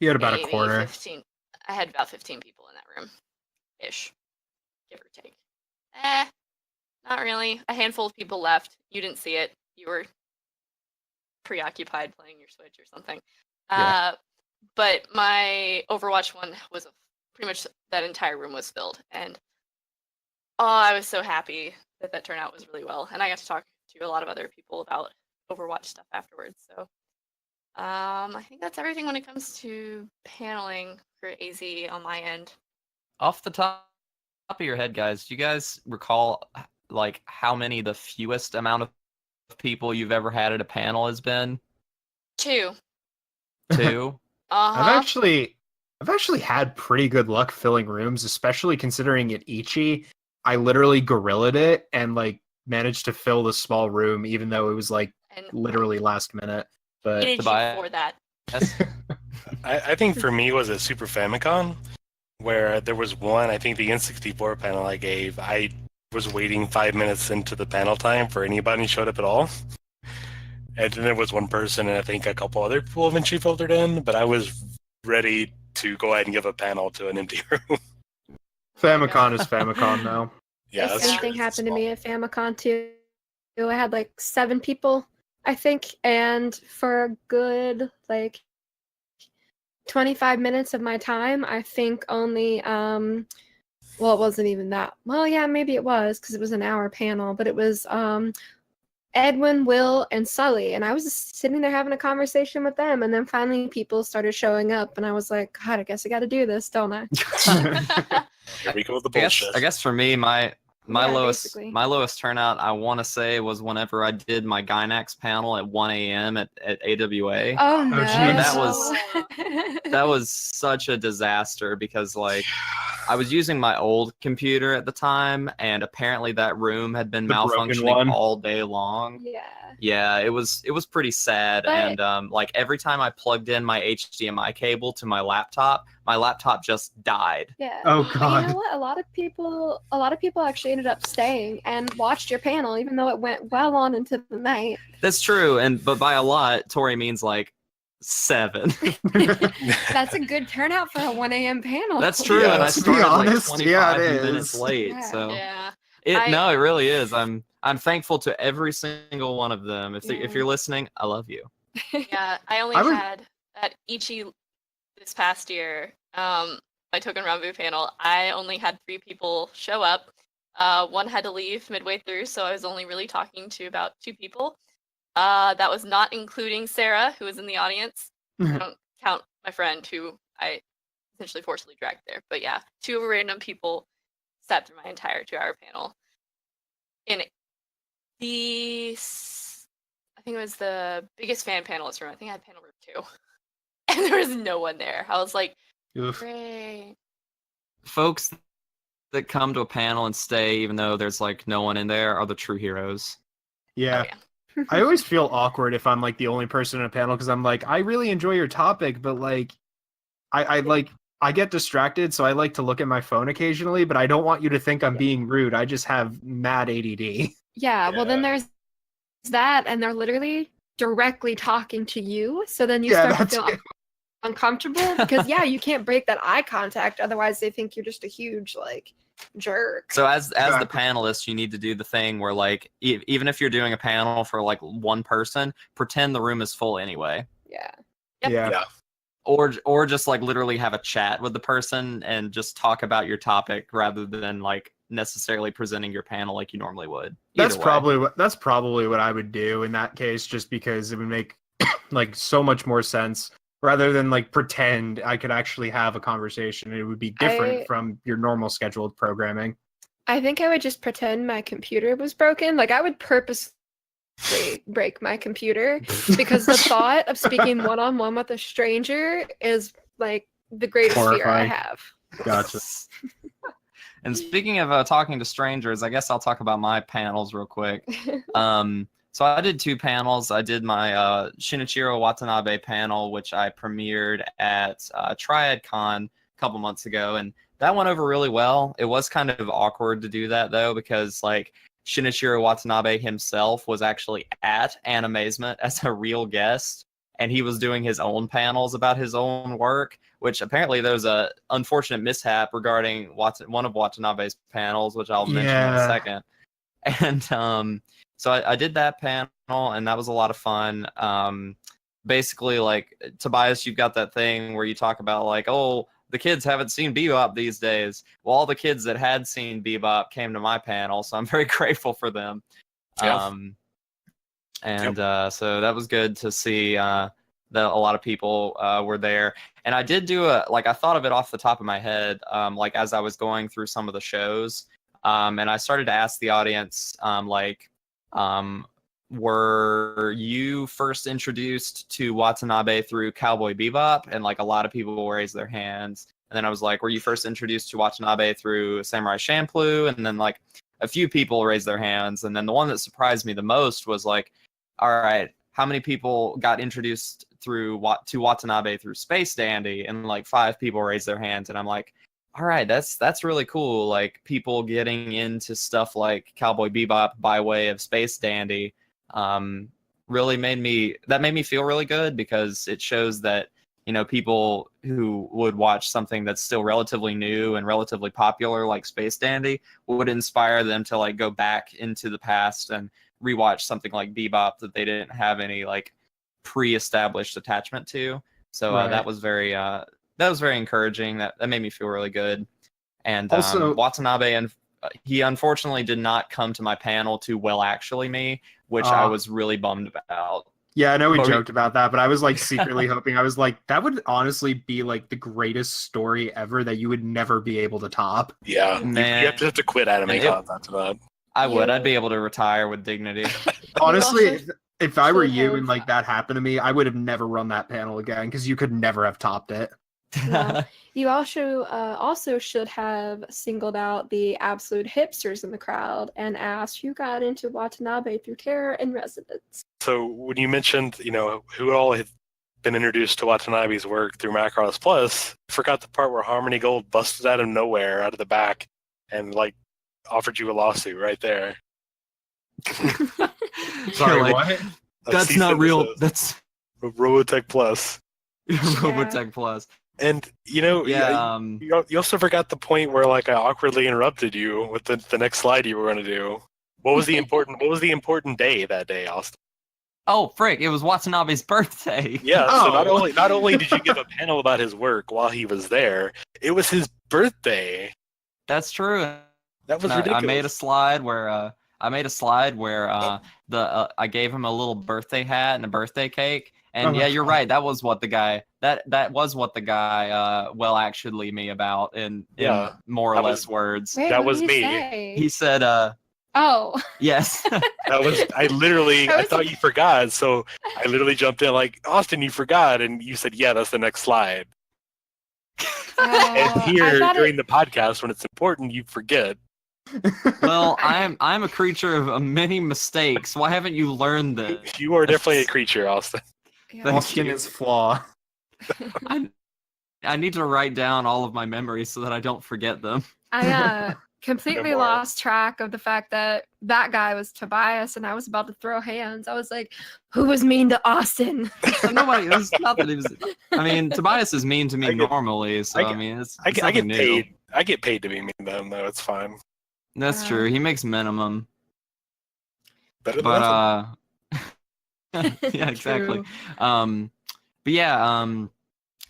You had about a maybe quarter. 15. I had about 15 people in that room, ish, give or take. Not really. A handful of people left. You didn't see it. You were preoccupied playing your Switch or something. Yeah. But my Overwatch one was pretty much that entire room was filled, and I was so happy that turnout was really well, and I got to talk to a lot of other people about Overwatch stuff afterwards. So I think that's everything when it comes to paneling for AZ on my end. Off the top of your head, guys, do you guys recall like how many the fewest amount of people you've ever had at a panel has been? 2. 2? I've actually had pretty good luck filling rooms, especially considering at Ichi, I literally gorilla'd it and like managed to fill the small room, even though it was like And literally last minute. But hated you Tobias? for that. I think for me was a Super Famicom, where there was one, I think the N64 panel I gave, I was waiting 5 minutes into the panel time for anybody who showed up at all. And then there was one person, and I think a couple other people eventually filtered in, but I was ready to go ahead and give a panel to an empty room. Famicom is Famicom now. Yeah, The that's same true. thing It's happened to small. me at Famicom too. I had like 7 people, I think, and for a good like 25 minutes of my time, I think only well, it wasn't even that. Well, yeah, maybe it was because it was an hour panel, but it was Edwin, Will, and Sully, and I was just sitting there having a conversation with them, and then finally people started showing up, and I was like, God, I guess I got to do this, don't I? Here we go with the I guess, bullshit. I guess for me, my Yeah, lowest basically. my lowest turnout I want to say was whenever I did my Gynax panel at 1 a.m. at AWA. Oh no, geez. That was such a disaster because like I was using my old computer at the time, and apparently that room had been The broken malfunctioning one. all day long. yeah. Yeah, it was pretty sad. But- And like every time I plugged in my HDMI cable to my laptop just died. Yeah. Oh But you god. know what? A lot of people actually ended up staying and watched your panel, even though it went well on into the night. That's true, but by a lot, Tori means like 7. That's a good turnout for a 1 a.m. panel. That's true, Yeah, and I to be started honest, like yeah, 25 it minutes is. late. Yeah. So Yeah. no, it really is. I'm thankful to every single one of them. If Yeah. you're listening, I love you. Yeah, I only I would- had at Ichi this past year, my Token Ranbu panel, I only had 3 people show up. One had to leave midway through, so I was only really talking to about 2 people. That was not including Sarah, who was in the audience. I don't count my friend, who I essentially forcibly dragged there. But yeah, 2 random people sat through my entire 2-hour panel. In I think it was the biggest fan panelist room. I think I had panel room 2. And there was no one there. I was like, Oof. great. Folks that come to a panel and stay even though there's like no one in there are the true heroes. Yeah. Oh, yeah. I always feel awkward if I'm like the only person in a panel because I'm like, I really enjoy your topic, but like I get distracted, so I like to look at my phone occasionally, but I don't want you to think I'm being rude. I just have mad ADD. Yeah, well then there's that, and they're literally directly talking to you, so then you Yeah, start to that's feel it. uncomfortable because you can't break that eye contact, otherwise they think you're just a huge like jerk. So as the Exactly. panelist, you need to do the thing where like even if you're doing a panel for like one person, pretend the room is full anyway. Yeah. Yep. Yeah. Or just like literally have a chat with the person and just talk about your topic rather than like necessarily presenting your panel like you normally would. That's Either way. probably what I would do in that case, just because it would make like so much more sense rather than like pretend I could actually have a conversation. It would be different from your normal scheduled programming. I think I would just pretend my computer was broken. Like I would purposely break my computer because the thought of speaking one-on-one with a stranger is like the greatest fear I Horrifying. have. Gotcha. And speaking of talking to strangers, I guess I'll talk about my panels real quick. So I did 2 panels. I did my Shinichiro Watanabe panel, which I premiered at TriadCon a couple months ago, and that went over really well. It was kind of awkward to do that though, because like Shinichiro Watanabe himself was actually at Animazement as a real guest. and he was doing his own panels about his own work, which apparently there was a unfortunate mishap regarding one of Watanabe's panels, which I'll mention in a second. And so I did that panel, and that was a lot of fun. Basically, like, Tobias, you've got that thing where you talk about, like, oh, the kids haven't seen Bebop these days. Well, all the kids that had seen Bebop came to my panel, so I'm very grateful for them. Yeah. So that was good to see that a lot of people were there. And I did do I thought of it off the top of my head, like as I was going through some of the shows. And I started to ask the audience, were you first introduced to Watanabe through Cowboy Bebop? And like a lot of people raised their hands. And then I was like, were you first introduced to Watanabe through Samurai Champloo? And then like a few people raised their hands. And then the one that surprised me the most was like, all right, how many people got introduced to Watanabe through Space Dandy? And like 5 people raised their hands. And I'm like, all right, that's really cool. Like people getting into stuff like Cowboy Bebop by way of Space Dandy really made me feel really good, because it shows that, you know, people who would watch something that's still relatively new and relatively popular like Space Dandy would inspire them to like go back into the past and rewatch something like Bebop that they didn't have any like pre-established attachment to. So that was very encouraging. That made me feel really good. And also, Watanabe, and he unfortunately did not come to my panel to Well Actually Me, which I was really bummed about. Yeah, I know we joked about that, but I was like secretly hoping. I was like, that would honestly be like the greatest story ever that you would never be able to top. Yeah, man, you have to quit anime after that. I would. I'd be able to retire with dignity. Honestly, if I were you and like that happened to me, I would have never run that panel again, because you could never have topped it. No. You also should have singled out the absolute hipsters in the crowd and asked who got into Watanabe through Terror and Resonance. So when you mentioned, you know, who all had been introduced to Watanabe's work through Macross Plus, I forgot the part where Harmony Gold busted out of nowhere, out of the back, and like offered you a lawsuit right there. Sorry, like, what? That's not real. That's Robotech Plus. Robotech Plus. And you know, you also forgot the point where like I awkwardly interrupted you with the next slide you were going to do. What was the important day that day, Austin? Oh, frick! It was Watanabe's birthday. Yeah. So not only did you give a panel about his work while he was there, it was his birthday. That's true. That was ridiculous. I made a slide where I gave him a little birthday hat and a birthday cake. And yeah, you're right. That was what the guy well actually me about in more or less words. Wait, that was me. Say? He said Oh. Yes. I thought you forgot, so I literally jumped in like, Austin, you forgot, and you said, yeah, that's the next slide. And here during the podcast, when it's important, you forget. Well, I'm a creature of many mistakes. Why haven't you learned this? You are definitely a creature, Austin. Yeah. Austin is flaw. I need to write down all of my memories so that I don't forget them. I completely lost track of the fact that guy was Tobias, and I was about to throw hands. I was like, who was mean to Austin? Nobody. It's not that he was. I mean, Tobias is mean to me normally, so I get paid. I get paid to be mean to him, though. It's fine. That's true. He makes minimum. Better than nothing. Yeah, exactly. But yeah,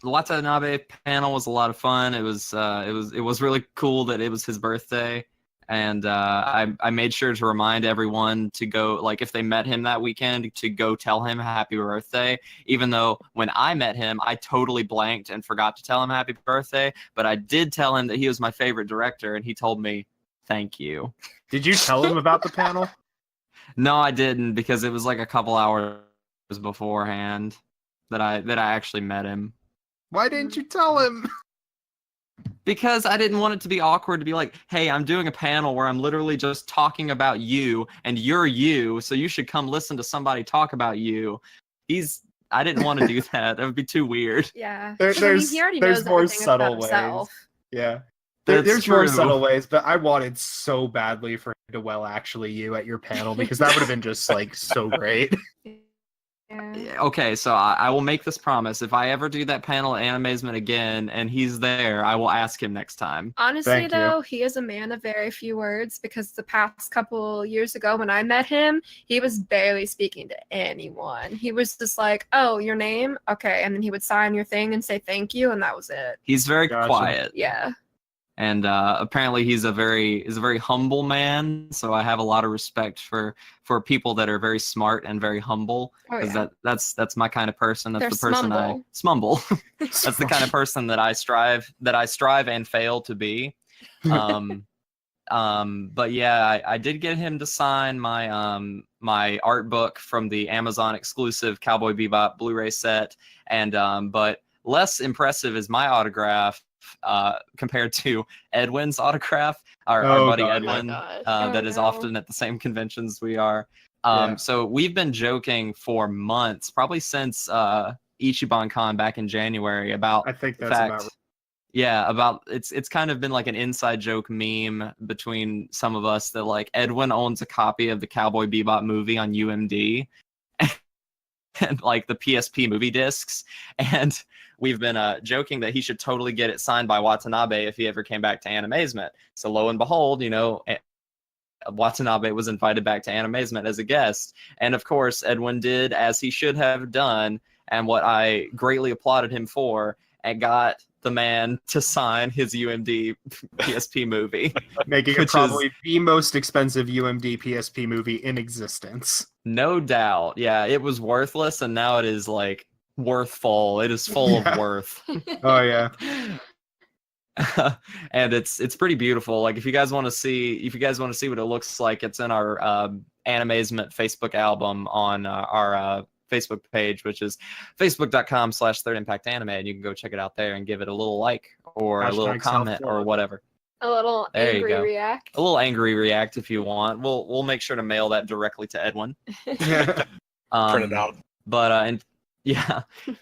the Watanabe panel was a lot of fun. It was really cool that it was his birthday, and I made sure to remind everyone to go, like, if they met him that weekend, to go tell him happy birthday. Even though when I met him, I totally blanked and forgot to tell him happy birthday, but I did tell him that he was my favorite director, and he told me thank you. Did you tell him about the panel? No, I didn't, because it was like a couple hours beforehand that I actually met him. Why didn't you tell him? Because I didn't want it to be awkward to be like, hey, I'm doing a panel where I'm literally just talking about you, and you're you, so you should come listen to somebody talk about you. I didn't want to do that. That would be too weird. Yeah. There's more subtle ways. Yeah. There's more subtle ways, but I wanted so badly for him to well actually you at your panel, because that would have been just like so great. Okay, so I will make this promise. If I ever do that panel at Animazement again and he's there, I will ask him next time. Honestly, Thank you. though, he is a man of very few words because the past couple years ago when I met him, he was barely speaking to anyone. He was just like, "Oh, your name? Okay." And then he would sign your thing and say thank you, and that was it. He's very Gotcha. quiet. Yeah. And apparently he's a very humble man, so I have a lot of respect for people that are very smart and very humble, Oh, because yeah. that's my kind of person. That's They're the person I smumble. That's the kind of person that I strive and fail to be. But yeah, I did get him to sign my my art book from the Amazon exclusive Cowboy Bebop Blu-ray set, and but less impressive is my autograph compared to Edwin's autograph, our buddy God, Edwin, gosh. that Oh, is no. often at the same conventions we are. Yeah. So we've been joking for months, probably since Ichiban Con back in January, about I think the that's fact, about right. yeah, about it's kind of been like an inside joke meme between some of us that like Edwin owns a copy of the Cowboy Bebop movie on UMD and like the PSP movie discs, and we've been joking that he should totally get it signed by Watanabe if he ever came back to Animazement. So lo and behold, you know, Watanabe was invited back to Animazement as a guest, and of course Edwin did as he should have done, and what I greatly applauded him for, and got the man to sign his UMD PSP movie, Making it which is probably the most expensive UMD PSP movie in existence. no doubt. Yeah, it was worthless, and now it is like worthful. It is full Yeah. of worth. Oh yeah. And it's pretty beautiful. Like if you guys want to see what it looks like, it's in our Animazement Facebook album on our Facebook page, which is facebook.com/Third Impact Anime, and you can go check it out there and give it a little like or a little Hashtag comment or self-love. whatever. A little There you angry go. react. A little angry react if you want. We'll make sure to mail that directly to Edwin. Print it out. But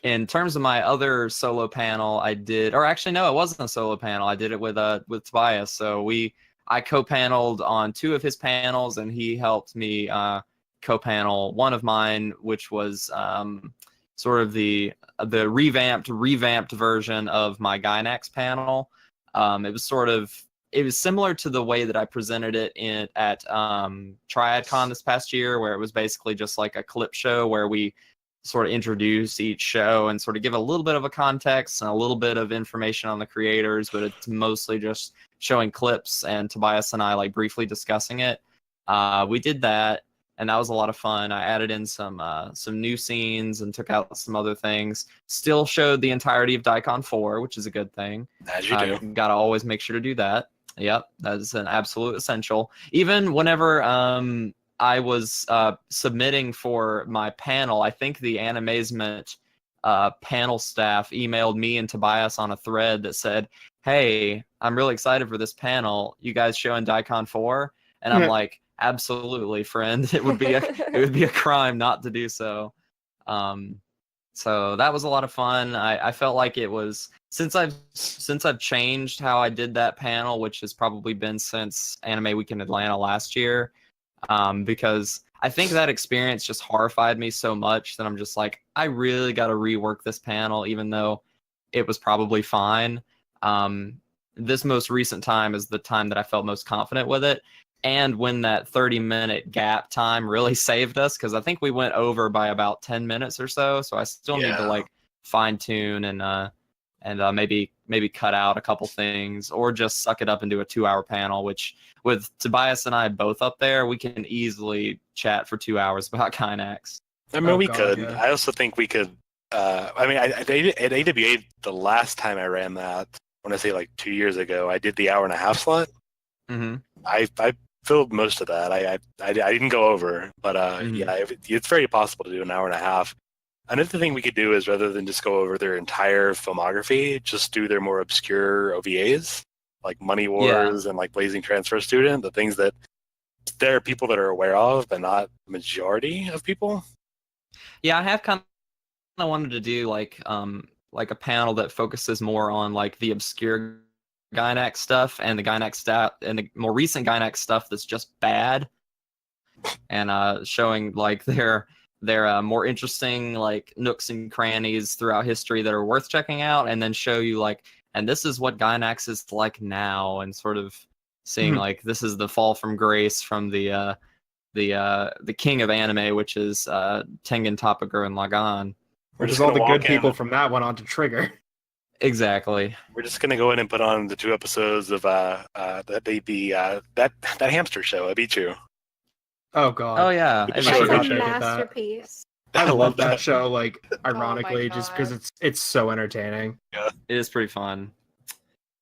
in terms of my other solo panel, I did, or actually no, it wasn't a solo panel. I did it with Tobias. So I co-paneled on 2 of his panels, and he helped me co-panel one of mine, which was sort of the revamped version of my Gynax panel. It was similar to the way that I presented it at TriadCon this past year, where it was basically just like a clip show where we sort of introduce each show and sort of give a little bit of a context and a little bit of information on the creators, but it's mostly just showing clips and Tobias and I like briefly discussing it. We did that, and that was a lot of fun. I added in some new scenes and took out some other things. Still showed the entirety of Daikon 4, which is a good thing. As you do. Gotta always make sure to do that. Yep, that is an absolute essential. Even whenever I was submitting for my panel, I think the Animazement panel staff emailed me and Tobias on a thread that said, "Hey, I'm really excited for this panel. You guys showing Daikon 4?" And I'm like, "Absolutely, friend. It would be a crime not to do so." So that was a lot of fun. I felt like it was, since I've changed how I did that panel, which has probably been since Anime Week in Atlanta last year, because I think that experience just horrified me so much that I'm just like, I really got to rework this panel, even though it was probably fine. This most recent time is the time that I felt most confident with it. And when that 30-minute gap time really saved us, because I think we went over by about 10 minutes or so. So I still need to like fine tune and maybe cut out a couple things, or just suck it up into a 2-hour panel, which with Tobias and I both up there, we can easily chat for 2 hours about Gynax. I mean, we God, could. yeah. I also think we could. At AWA, the last time I ran that, when I say like 2 years ago, I did the hour-and-a-half slot. Mm-hmm. I filled most of that. I didn't go over, but yeah, it's very possible to do an hour-and-a-half. Another thing we could do is, rather than just go over their entire filmography, just do their more obscure OVAs, like Money Wars and like Blazing Transfer Student, the things that there are people that are aware of, but not the majority of people. Yeah, I have kind of wanted to do like a panel that focuses more on like the obscure Gynax stuff and the Gynax stuff and the more recent Gynax stuff that's just bad, and showing like their their more interesting like nooks and crannies throughout history that are worth checking out, and then show you like, and this is what Gynax is like now, and sort of seeing like this is the fall from grace from the king of anime, which is Tengen Toppa and Lagan. Because all the good people from that went on to Trigger. Exactly. We're just gonna go in and put on the 2 episodes of that hamster show. I beat you. Oh god. Oh yeah. I That's should a have checked that. masterpiece. I I love that show, like ironically, God. just because it's so entertaining. It is pretty fun.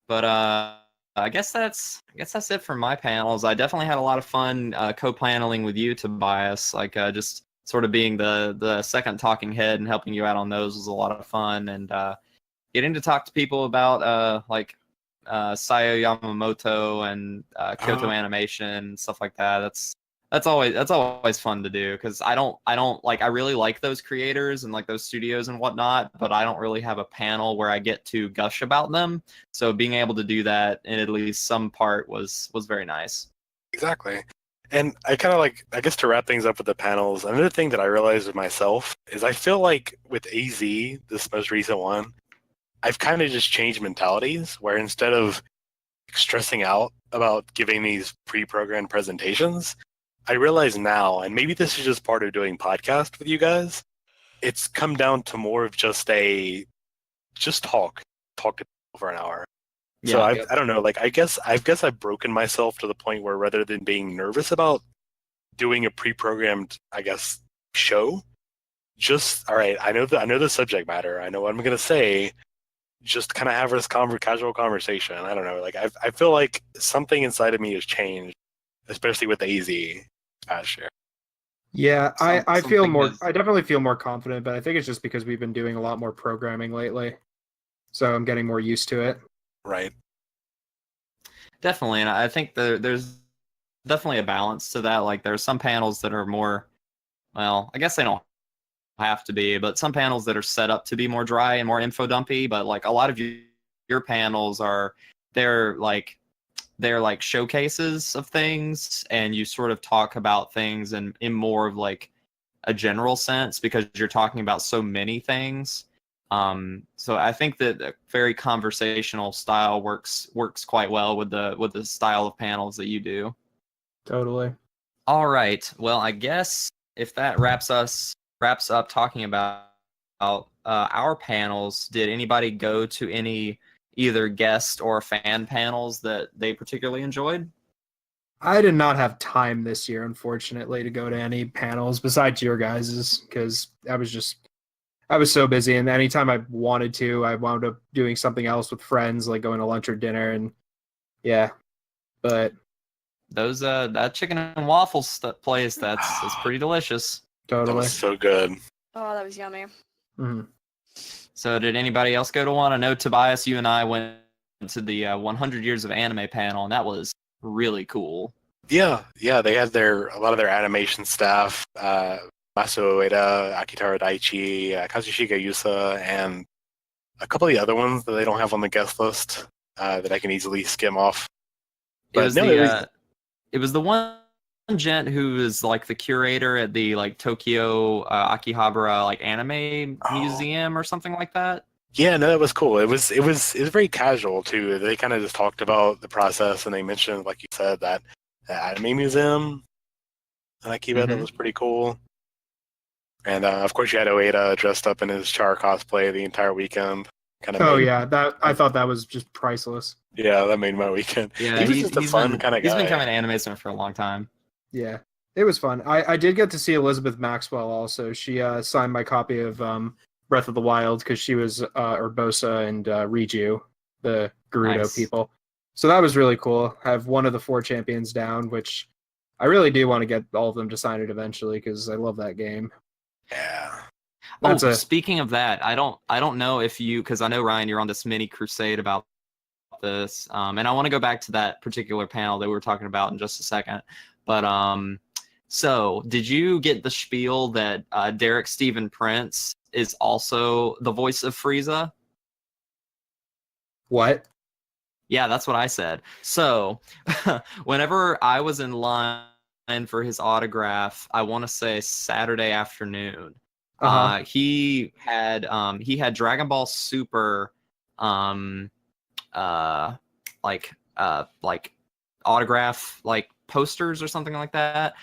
But I guess that's it for my panels. I definitely had a lot of fun co-paneling with you, Tobias. Like just sort of being the second talking head and helping you out on those was a lot of fun, and getting to talk to people about like Sayo Yamamoto and Kyoto Animation and stuff like that. That's always fun to do, because I don't like, I really like those creators and like those studios and whatnot, but I don't really have a panel where I get to gush about them. So being able to do that in at least some part was very nice. Exactly. And I kind of like, I guess to wrap things up with the panels, another thing that I realized with myself is I feel like with AZ, this most recent one, I've kind of just changed mentalities, where instead of stressing out about giving these pre-programmed presentations, I realize now, and maybe this is just part of doing podcast with you guys, it's come down to more of just talk to people for an hour. Yeah, So I don't know, like I guess I've broken myself to the point where rather than being nervous about doing a pre-programmed, I guess, show, just all right, I know the subject matter, I know what I'm gonna say, just kind of have this casual conversation. I don't know, like I feel like something inside of me has changed, especially with AZ past year. Yeah, I feel something more. is- I definitely feel more confident, but I think it's just because we've been doing a lot more programming lately, so I'm getting more used to it. Right. Definitely, and I think there's definitely a balance to that. Like there's some panels that are more, well, I guess they don't have to be, but some panels that are set up to be more dry and more info dumpy, but like a lot of your panels are, they're like showcases of things, and you sort of talk about things in more of like a general sense, because you're talking about so many things. So I think that a very conversational style works quite well with the style of panels that you do. Totally. All right. Well, I guess if that wraps up talking about our panels, did anybody go to any either guest or fan panels that they particularly enjoyed? I did not have time this year, unfortunately, to go to any panels besides your guys's, because I was so busy, and anytime I wanted to, I wound up doing something else with friends, like going to lunch or dinner, and yeah. But Those that chicken and waffles place, that's pretty delicious. That totally. was so good. Oh, that was yummy. Mhm. So did anybody else go to one? I know Tobias, you and I went to the 100 Years of Anime panel, and that was really cool. Yeah, they had a lot of their animation staff, Masaru Ueda, Akitaro Daichi, Kazushika Yusa, and a couple of the other ones that they don't have on the guest list that I can easily skim off. It was the one gent who is like the curator at the like Tokyo Akihabara like anime museum or something like that. Yeah, no, that was cool. It was very casual too. They kind of just talked about the process, and they mentioned, like you said, that the anime museum in Akiba that was pretty cool. And of course, you had Ueda dressed up in his Char cosplay the entire weekend. I thought that was just priceless. Yeah, that made my weekend. Yeah, he was just a fun kind of guy. He's been coming to Animation for a long time. Yeah, it was fun. I did get to see Elizabeth Maxwell also. She signed my copy of Breath of the Wild, because she was Urbosa and Riju, the Gerudo people. So that was really cool. I have one of the 4 champions down, which I really do want to get all of them to sign it eventually, because I love that game. Yeah. Speaking of that, I don't know if you, because I know, Ryan, you're on this mini crusade about this, and I want to go back to that particular panel that we were talking about in just a second. But so did you get the spiel that Derek Stephen Prince is also the voice of Frieza? What? Yeah, that's what I said. So whenever I was in line for his autograph. I want to say Saturday afternoon. Uh-huh. He had Dragon Ball Super, like autograph like posters or something like that,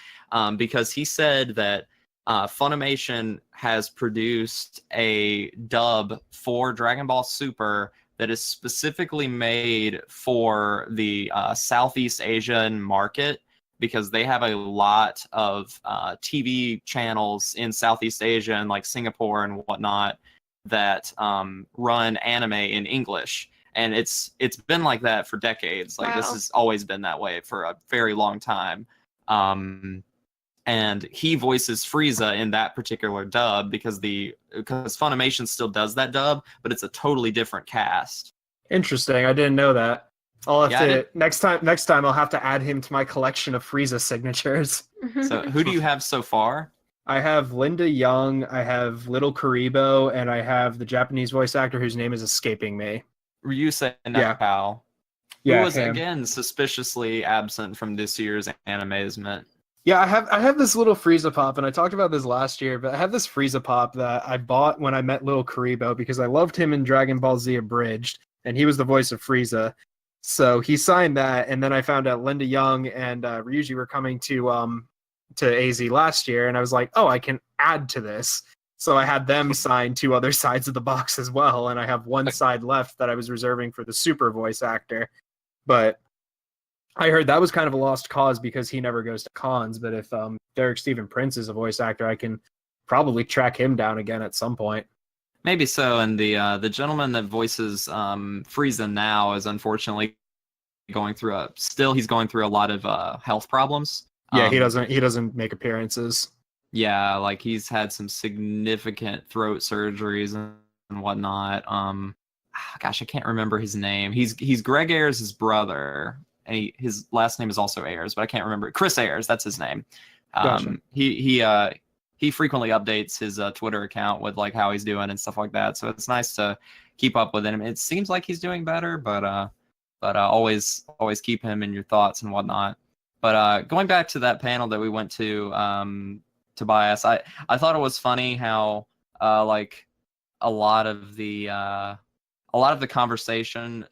because he said that Funimation has produced a dub for Dragon Ball Super that is specifically made for the Southeast Asian market, because they have a lot of TV channels in Southeast Asia and like Singapore and whatnot that run anime in English. And it's been like that for decades. Like this Wow. has always been that way for a very long time. And he voices Frieza in that particular dub because Funimation still does that dub, but it's a totally different cast. Interesting. I didn't know that. I'll have Yeah, to next time I'll have to add him to my collection of Frieza signatures. So who do you have so far? I have Linda Young, I have Little Karibo, and I have the Japanese voice actor whose name is escaping me. Ryusei Yeah. Nakao, who Yeah, was him. again suspiciously absent from this year's Animazement. Yeah, I have this little Frieza pop, and I talked about this last year, but I have this Frieza pop that I bought when I met Little Karibo because I loved him in Dragon Ball Z Abridged, and he was the voice of Frieza. So he signed that, and then I found out Linda Young and Ryuji were coming to AZ last year, and I was like, oh, I can add to this. So I had them sign 2 other sides of the box as well, and I have one side left that I was reserving for the Super voice actor. But I heard that was kind of a lost cause because he never goes to cons, but if Derek Stephen Prince is a voice actor, I can probably track him down again at some point. Maybe so, and the gentleman that voices Frieza now is unfortunately going through he's going through a lot of health problems. Yeah, he doesn't make appearances. Yeah, like he's had some significant throat surgeries and whatnot. Gosh, I can't remember his name. He's Greg Ayers' brother, and his last name is also Ayers, but I can't remember. Chris Ayers, that's his name. Gotcha. He frequently updates his Twitter account with like how he's doing and stuff like that. So it's nice to keep up with him. It seems like he's doing better, but always keep him in your thoughts and whatnot. But going back to that panel that we went to, Tobias, I thought it was funny how like a lot of the conversation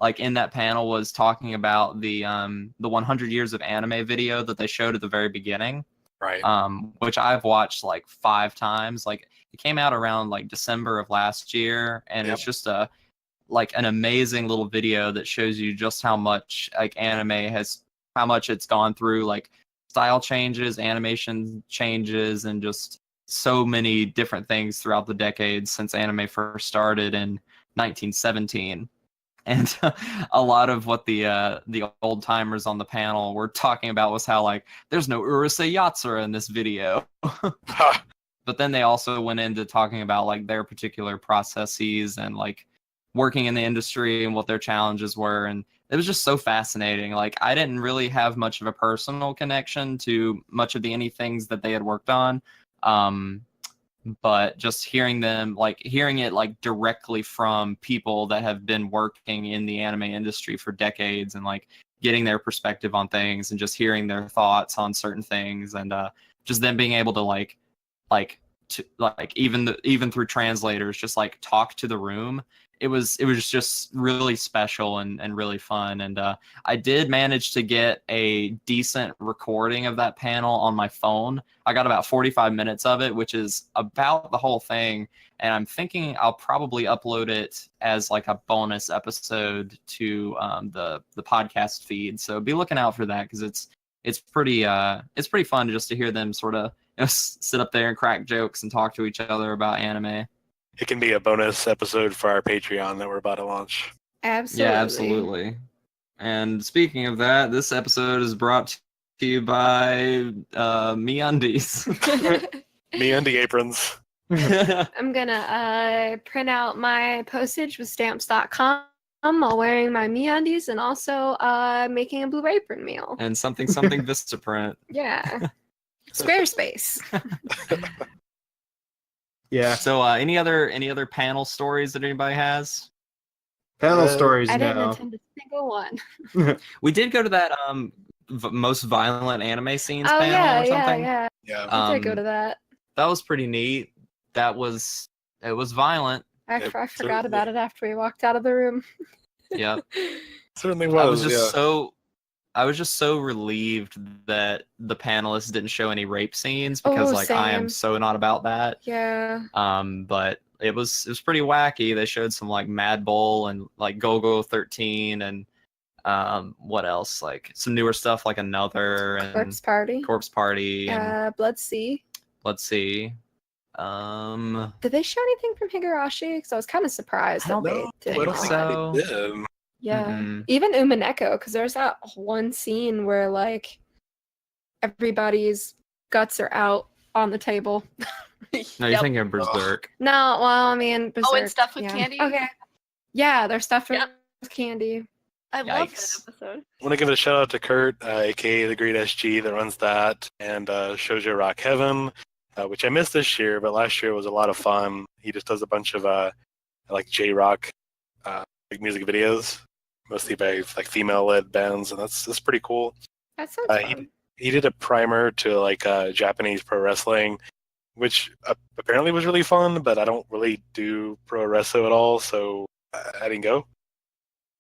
like in that panel was talking about the 100 years of anime video that they showed at the very beginning. Right. Which I've watched like 5 times. Like it came out around like December of last year, and it's just an amazing little video that shows you just how much like how much it's gone through, like style changes, animation changes, and just so many different things throughout the decades since anime first started in 1917. And a lot of what the old timers on the panel were talking about was how like there's no Urusei Yatsura in this video. But then they also went into talking about like their particular processes and like working in the industry and what their challenges were, and it was just so fascinating. Like I didn't really have much of a personal connection to much of the things that they had worked on. But just hearing it like directly from people that have been working in the anime industry for decades, and like getting their perspective on things and just hearing their thoughts on certain things, and just them being able to even through translators, just like talk to the room. It was just really special and really fun. And I did manage to get a decent recording of that panel on my phone. I got about 45 minutes of it, which is about the whole thing. And I'm thinking I'll probably upload it as like a bonus episode to the podcast feed. So be looking out for that, because it's pretty fun just to hear them sort of sit up there and crack jokes and talk to each other about anime. It can be a bonus episode for our Patreon that we're about to launch. Absolutely. Yeah, absolutely. And speaking of that, this episode is brought to you by MeUndies. MeUndie aprons. I'm gonna print out my postage with stamps.com while wearing my MeUndies, and also making a blue apron meal. And something Vistaprint. Yeah. Squarespace. Yeah. So any other panel stories that anybody has? Panel stories I didn't now. attend a single one. We did go to that most violent anime scenes Oh panel or yeah, something. yeah. Yeah. I did go to that. That was pretty neat. It was violent. I It forgot certainly- about it after we walked out of the room. Yep. Certainly I was was. just Yeah. I was just so relieved that the panelists didn't show any rape scenes because Oh, like I am same. so not about that. Yeah. But it was pretty wacky. They showed some like Mad Bull and like Go-Go 13 and what else? Like some newer stuff like Another and Corpse Party. Corpse Party and Blood Sea. let's see. Did they show anything from Higurashi? Because I was kind of surprised I that don't they No, didn't. think I don't think so. they did. Yeah. Mm-mm. Even Umineko, because there's that one scene where like everybody's guts are out on the table. No, you're Yep. thinking of Berserk. No, well, I mean, Berserk, Oh, and stuff with yeah. candy? Okay. Yeah, there's stuff Yep. with candy. I love that Yikes. episode. I want to give a shout out to Kurt, aka the Great SG, that runs that, and Shoujo Rock Heaven, which I missed this year, but last year was a lot of fun. He just does a bunch of like J Rock like music videos, mostly by like female-led bands, and that's pretty cool. That sounds He fun. he did a primer to like Japanese pro wrestling, which apparently was really fun, but I don't really do pro wrestling at all, so I didn't go.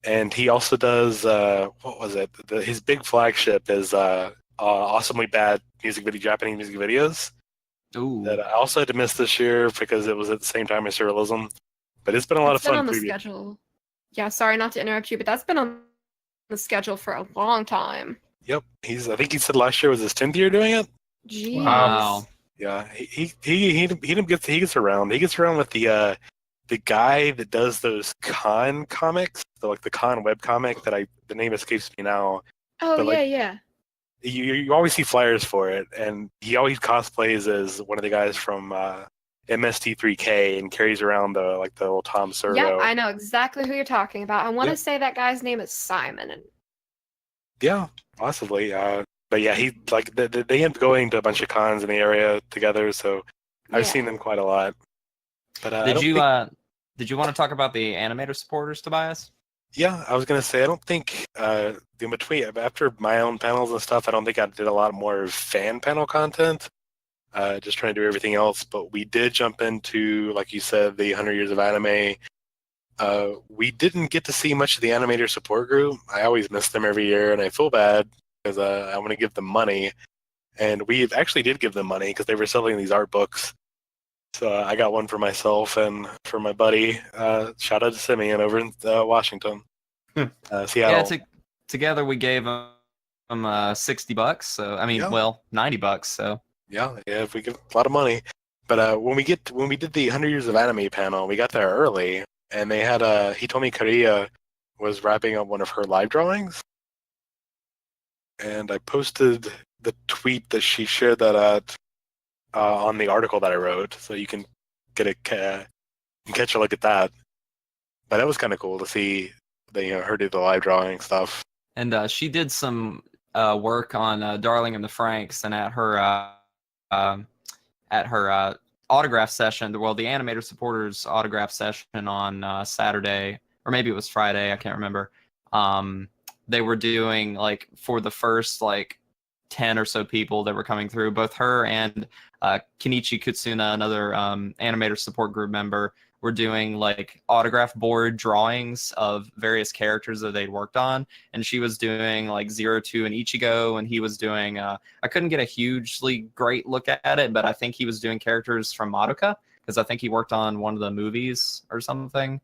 And he also does what was it? His big flagship is awesomely bad Japanese music videos Ooh. that I also had to miss this year because it was at the same time as Surrealism. But it's been a lot It's of been fun. on the schedule. Yeah, sorry not to interrupt you, but that's been on the schedule for a long time. Yep, I think he said last year was his 10th year doing it. Jeez. Wow. Yeah, he gets around. He gets around with the guy that does those con comics, like the con web comic that the name escapes me now. Oh, but, yeah, like, yeah. You always see flyers for it, and he always cosplays as one of the guys from MST3K and carries around the little Tom Servo. Yeah, I know exactly who you're talking about. I want to Yep. say that guy's name is Simon. And Yeah, possibly. But yeah, he like they end up going to a bunch of cons in the area together, so I've yeah. seen them quite a lot. But I Did don't you think- did you want to talk about the animator supporters, Tobias? Yeah, I was gonna say I don't think in between after my own panels and stuff, I don't think I did a lot more fan panel content. Just trying to do everything else, but we did jump into, like you said, the 100 Years of Anime. We didn't get to see much of the animator support group. I always miss them every year, and I feel bad because I want to give them money. And we actually did give them money because they were selling these art books. So I got one for myself and for my buddy. Shout out to Simeon over in Washington, Seattle. Yeah, together we gave them $60. So I mean, Yeah. well, $90. So Yeah, if we get a lot of money. But when we did the 100 Years of Anime panel, we got there early, and they had Hitomi Kariya was wrapping up one of her live drawings, and I posted the tweet that she shared that at on the article that I wrote, so you can catch a look at that. But that was kind of cool to see her do the live drawing stuff. and she did some work on Darling in the Franxx, and at her autograph session, well, the animator supporters autograph session on Saturday, or maybe it was Friday, I can't remember. They were doing like for the first like 10 or so people that were coming through, both her and Kenichi Kutsuna, another animator support group member, were doing like autograph board drawings of various characters that they'd worked on, and she was doing like 02 and Ichigo, and he was doing I couldn't get a hugely great look at it, but I think he was doing characters from Madoka, because I think he worked on one of the movies or something.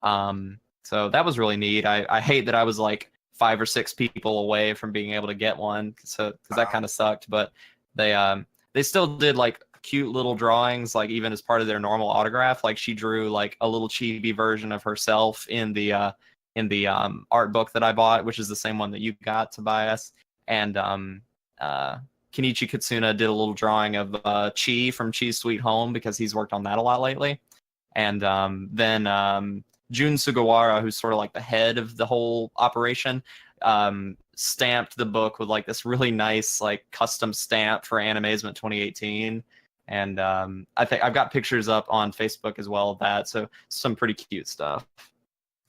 So that was really neat. I hate that I was like 5 or 6 people away from being able to get one, so because that kind of sucked, but they still did like cute little drawings, like even as part of their normal autograph. Like she drew like a little chibi version of herself in the art book that I bought, which is the same one that you got, Tobias. And Kenichi Kutsuna did a little drawing of Chi from Chi's Sweet Home, because he's worked on that a lot lately. And then Jun Sugawara, who's sort of like the head of the whole operation, stamped the book with like this really nice like custom stamp for Animazement 2018. And I think I've got pictures up on Facebook as well of that, so some pretty cute stuff.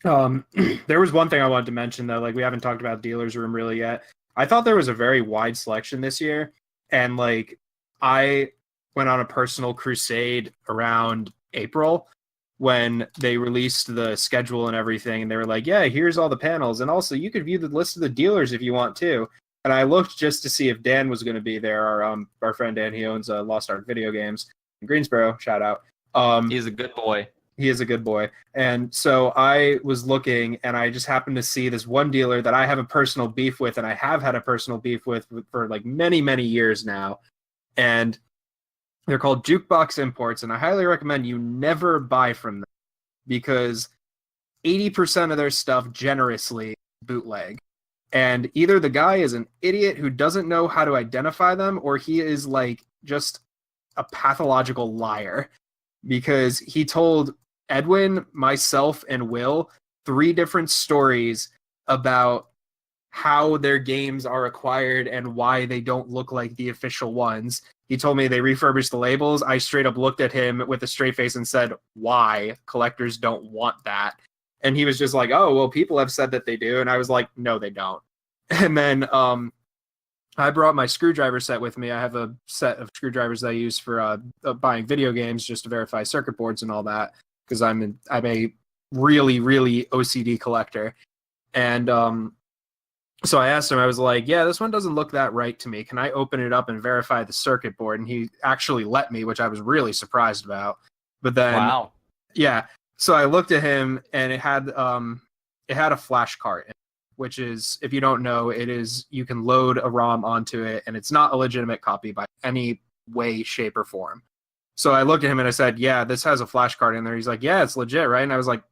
There was one thing I wanted to mention though, like we haven't talked about Dealer's Room really yet. I thought there was a very wide selection this year, and like I went on a personal crusade around April when they released the schedule and everything, and they were like, yeah, here's all the panels, and also you could view the list of the dealers if you want to. And I looked just to see if Dan was going to be there. Our friend Dan, he owns Lost Ark Video Games in Greensboro. Shout out. He's a good boy. He is a good boy. And so I was looking, and I just happened to see this one dealer that I have a personal beef with, and I have had a personal beef with for like many, many years now. And they're called Jukebox Imports, and I highly recommend you never buy from them because 80% of their stuff generously bootleg. And either the guy is an idiot who doesn't know how to identify them, or he is like just a pathological liar, because he told Edwin, myself, and Will 3 different stories about how their games are acquired and why they don't look like the official ones. He told me they refurbished the labels. I straight up looked at him with a straight face and said, why? Collectors don't want that. And he was just like, oh, well, people have said that they do. And I was like, no, they don't. And then I brought my screwdriver set with me. I have a set of screwdrivers that I use for buying video games just to verify circuit boards and all that, because I'm a really, really OCD collector. And so I asked him, I was like, yeah, this one doesn't look that right to me. Can I open it up and verify the circuit board? And he actually let me, which I was really surprised about. But then, Wow. Yeah. So I looked at him, and it had a flash cart, which is, if you don't know, it is, you can load a ROM onto it, and it's not a legitimate copy by any way, shape, or form. So I looked at him and I said, yeah, this has a flash cart in there. He's like, yeah, it's legit, right? And I was like,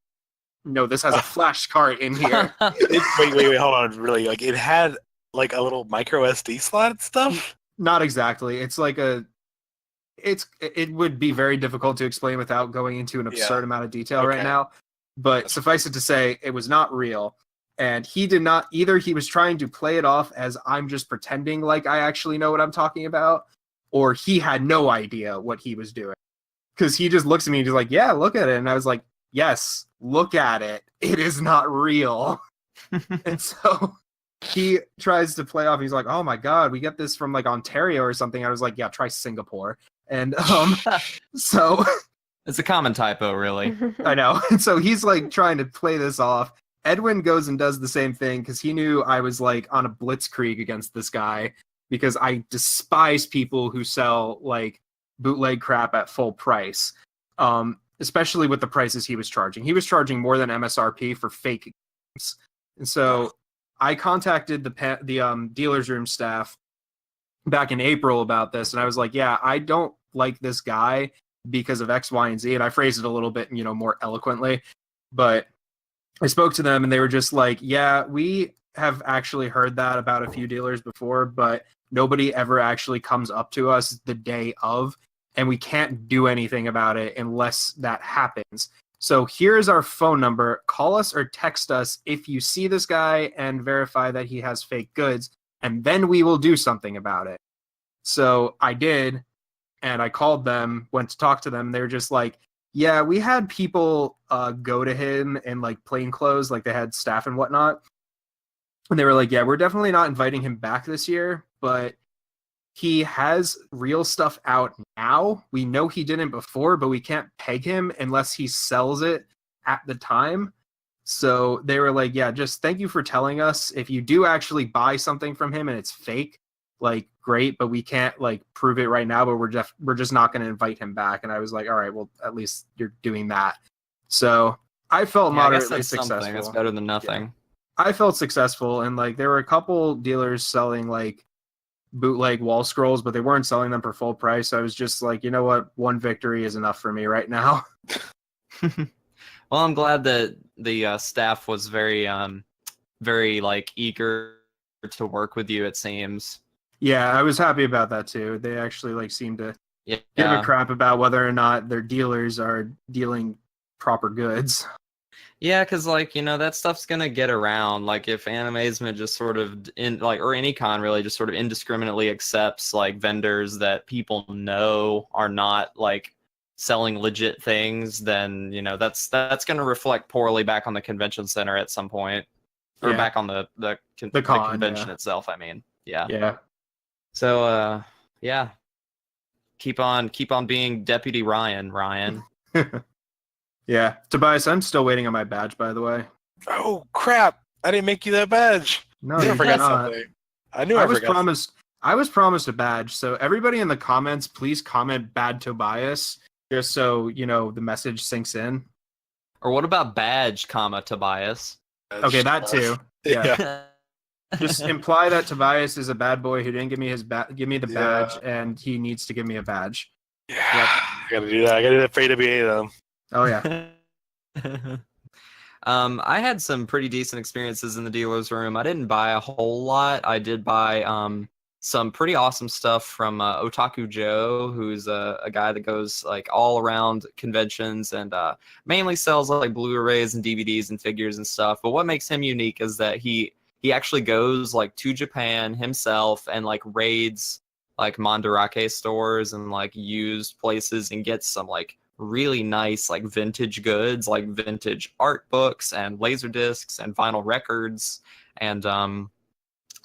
no, this has a flash cart in here. Wait, hold on, really? Like, it had like a little micro SD slot and stuff? Not exactly. It's like it would be very difficult to explain without going into an absurd amount of detail right now. But suffice it to say, it was not real. And he did not either. He was trying to play it off as I'm just pretending like I actually know what I'm talking about, or he had no idea what he was doing. Because he just looks at me and he's like, yeah, look at it. And I was like, yes, look at it. It is not real. And so he tries to play off. He's like, oh my God, we get this from like Ontario or something. I was like, yeah, try Singapore. And so It's a common typo, really. I know. And so he's like trying to play this off. Edwin goes and does the same thing because he knew I was like on a blitzkrieg against this guy, because I despise people who sell like bootleg crap at full price, especially with the prices he was charging. He was charging more than MSRP for fake games. And so I contacted the dealer's room staff back in April about this, and I was like, yeah, I don't like this guy because of X, Y, and Z. And I phrased it a little bit, more eloquently, but I spoke to them and they were just like, yeah, we have actually heard that about a few dealers before, but nobody ever actually comes up to us the day of, and we can't do anything about it unless that happens. So here's our phone number. Call us or text us if you see this guy and verify that he has fake goods, and then we will do something about it. So I did, and I called them, went to talk to them. They were just like, yeah, we had people go to him in like plain clothes, like they had staff and whatnot. And they were like, yeah, we're definitely not inviting him back this year, but he has real stuff out now. We know he didn't before, but we can't peg him unless he sells it at the time. So they were like, yeah, just thank you for telling us. If you do actually buy something from him and it's fake, like, great, but we can't like prove it right now, but we're just not going to invite him back. And I was like, all right, well, at least you're doing that. So I felt moderately successful. That's better than nothing. Yeah. I felt successful, and like there were a couple dealers selling like bootleg wall scrolls, but they weren't selling them for full price. So I was just like, you know what, one victory is enough for me right now. Well, I'm glad that the staff was very like eager to work with you, it seems. Yeah, I was happy about that too. They actually like seemed to give a Yeah. crap about whether or not their dealers are dealing proper goods. Yeah, because like that stuff's gonna get around. Like if Animazement just sort of or any con really just sort of indiscriminately accepts like vendors that people know are not like selling legit things, then that's gonna reflect poorly back on the convention center at some point. or Yeah. back on the con, convention yeah. itself. I mean, yeah. Yeah. So yeah, keep on being Deputy Ryan. Yeah. Tobias, I'm still waiting on my badge, by the way. Oh crap! I didn't make you that badge. No, I knew I you forgot did not. something. I knew I forgot. I was promised a badge. So everybody in the comments, please comment "bad Tobias," just so you know the message sinks in. Or what about badge, Tobias? Okay, that too. Yeah. Just imply that Tobias is a bad boy who didn't give me the badge, and he needs to give me a badge. Yeah, I gotta do that. I gotta do that for AWA though. Oh yeah. I had some pretty decent experiences in the dealer's room. I didn't buy a whole lot. I did buy some pretty awesome stuff from Otaku Joe, who's a guy that goes like all around conventions and mainly sells like Blu-rays and DVDs and figures and stuff. But what makes him unique is that he actually goes like to Japan himself and like raids like Mandarake stores and like used places and gets some like really nice like vintage goods, like vintage art books and laser discs and vinyl records. And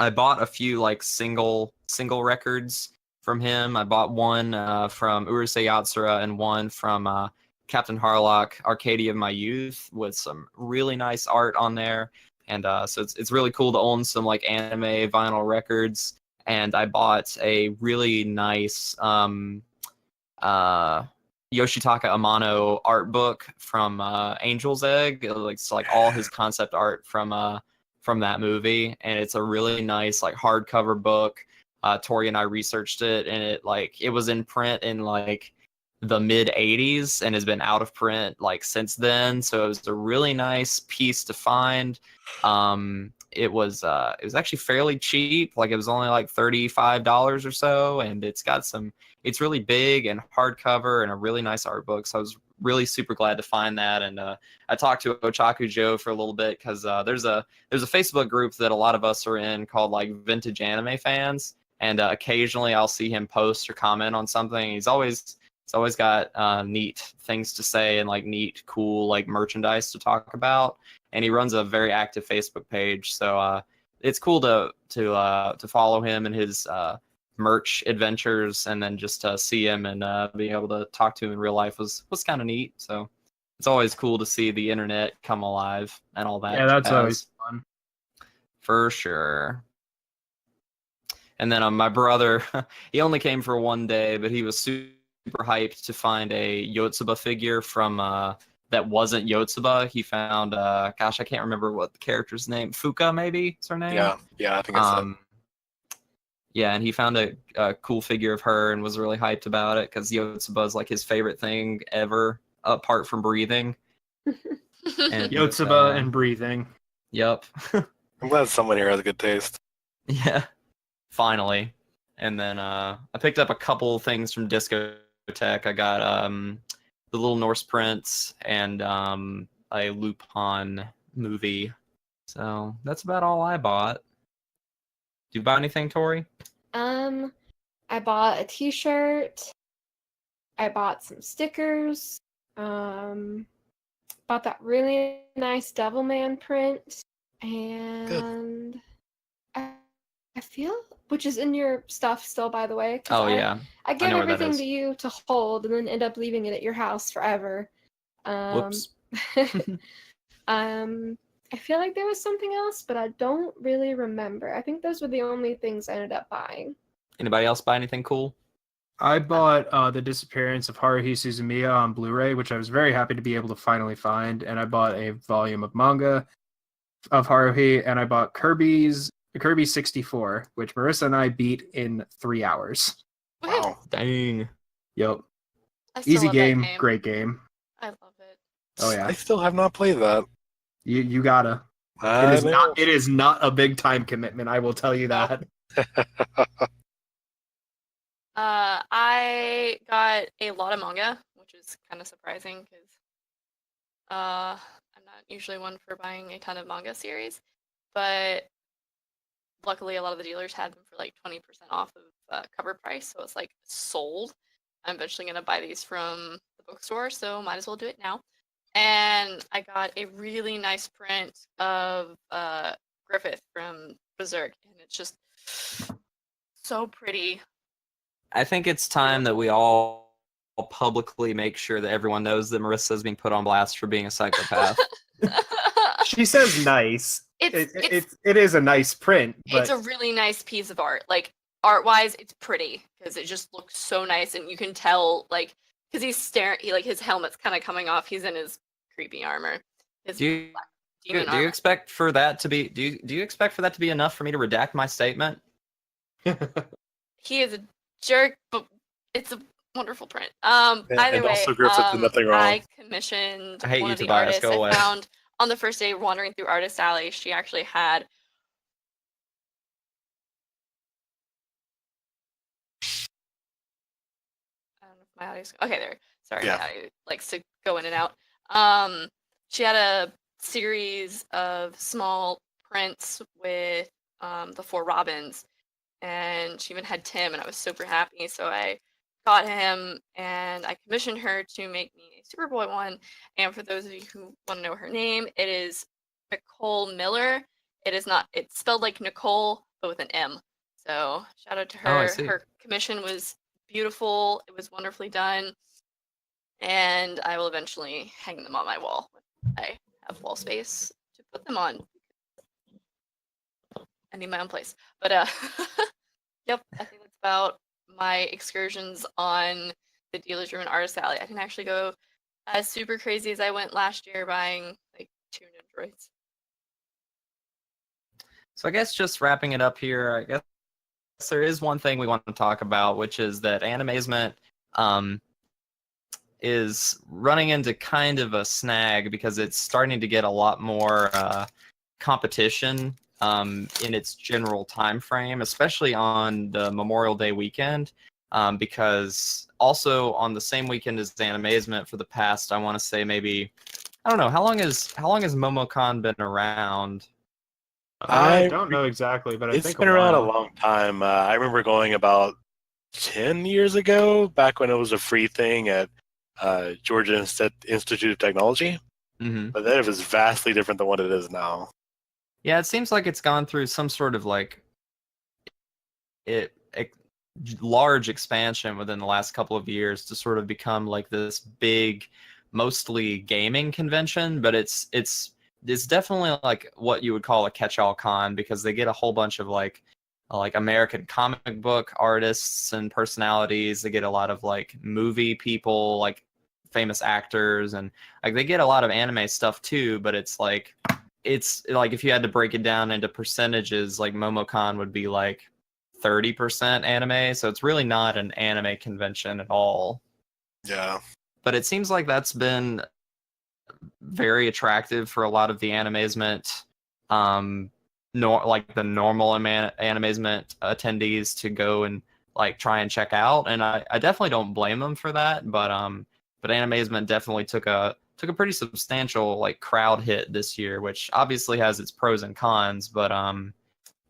I bought a few like single records from him. I bought one from Urusei Yatsura and one from Captain Harlock, Arcadia of My Youth, with some really nice art on there. And so it's really cool to own some like anime vinyl records. And I bought a really nice Yoshitaka Amano art book from Angel's Egg. It's like all his concept art from that movie, and it's a really nice like hardcover book. Tori and I researched it, and it was in print in like the mid 80s and has been out of print like since then. So it was a really nice piece to find. It was actually fairly cheap. Like it was only like $35 or so, and it's really big and hardcover and a really nice art book. So I was really super glad to find that. And I talked to Otaku Joe for a little bit because there's a Facebook group that a lot of us are in called like Vintage Anime Fans, and occasionally I'll see him post or comment on something. He's always got neat things to say and like neat, cool like merchandise to talk about. And he runs a very active Facebook page, so it's cool to follow him and his merch adventures, and then just to see him and being able to talk to him in real life was kind of neat. So it's always cool to see the internet come alive and all that. Yeah, that's always fun. For sure. And then my brother, he only came for one day, but he was super hyped to find a Yotsuba figure from that wasn't Yotsuba. He found I can't remember what the character's name, Fuka maybe is her name. Yeah, I think it's yeah, and he found a cool figure of her and was really hyped about it because Yotsuba is like his favorite thing ever, apart from breathing. And Yotsuba and breathing. Yep. I'm glad someone here has a good taste. Yeah, finally. And then I picked up a couple things from Discotheque. I got the Little Norse Prince and a Lupin movie. So that's about all I bought. Did you buy anything, Tori? I bought a t-shirt. I bought some stickers. Bought that really nice Devilman print. And I feel, which is in your stuff still, by the way. Oh, yeah. I give know where that everything is. to you to hold and then end up leaving it at your house forever. Whoops. I feel like there was something else, but I don't really remember. I think those were the only things I ended up buying. Anybody else buy anything cool? I bought The Disappearance of Haruhi Suzumiya on Blu-ray, which I was very happy to be able to finally find, and I bought a volume of manga of Haruhi, and I bought Kirby 64, which Marisa and I beat in 3 hours. Wow. Dang. Yep. I still Easy love that game, great game. I love it. Oh yeah. I still have not played that. You gotta. It is not a big time commitment, I will tell you that. I got a lot of manga, which is kind of surprising because I'm not usually one for buying a ton of manga series, but luckily a lot of the dealers had them for like 20% off of cover price, so it's like sold. I'm eventually going to buy these from the bookstore, so might as well do it now. And I got a really nice print of Griffith from Berserk, and it's just so pretty. I think it's time that we all publicly make sure that everyone knows that Marissa is being put on blast for being a psychopath. She says nice. It's It is a nice print, but it's a really nice piece of art. Like art-wise, it's pretty because it just looks so nice, and you can tell like because he's staring. Like his helmet's kind of coming off. He's in his creepy armor. His Do you, black do demon you armor. expect for that to be do you expect for that to be enough for me to redact my statement? He is a jerk, but it's a wonderful print. And Either way, also Griffith did nothing wrong. I commissioned I hate one you, of the Tobias. artists Go away. I found on the first day wandering through Artist Alley. She actually had I don't know if my audio's okay there. Sorry, Yeah. my audio likes to go in and out. She had a series of small prints with the 4 Robins, and she even had Tim, and I was super happy. So I got him, and I commissioned her to make me a Superboy one. And for those of you who want to know her name, it is Nicole Miller. It is not. It's spelled like Nicole, but with an M. So shout out to her. Oh, I see. Her commission was beautiful. It was wonderfully done, and I will eventually hang them on my wall. I have wall space to put them on. I need my own place. But yep, I think that's about my excursions on the dealer's room and Artist Alley. I didn't actually go as super crazy as I went last year buying like 2 Nindroids. So I guess just wrapping it up here, I guess there is one thing we want to talk about, which is that Animazement is running into kind of a snag because it's starting to get a lot more competition in its general time frame, especially on the Memorial Day weekend, because also on the same weekend as Animazement for the past, I want to say maybe, I don't know, how long has HAMACON been around? I don't know exactly, but I It's think been around a while. long time. I remember going about 10 years ago, back when it was a free thing at Georgia Institute of Technology. Mm-hmm. But then it was vastly different than what it is now. Yeah, it seems like it's gone through some sort of like large expansion within the last couple of years to sort of become like this big, mostly gaming convention. But it's definitely like what you would call a catch-all con because they get a whole bunch of like American comic book artists and personalities. They get a lot of like movie people, like famous actors, and like they get a lot of anime stuff too. But it's like if you had to break it down into percentages, like MomoCon would be like 30% anime, so it's really not an anime convention at all. Yeah. But it seems like that's been very attractive for a lot of the Animazement, like the normal Animazement attendees to go and like try and check out, and I definitely don't blame them for that. But Animazement definitely took a pretty substantial like crowd hit this year, which obviously has its pros and cons. But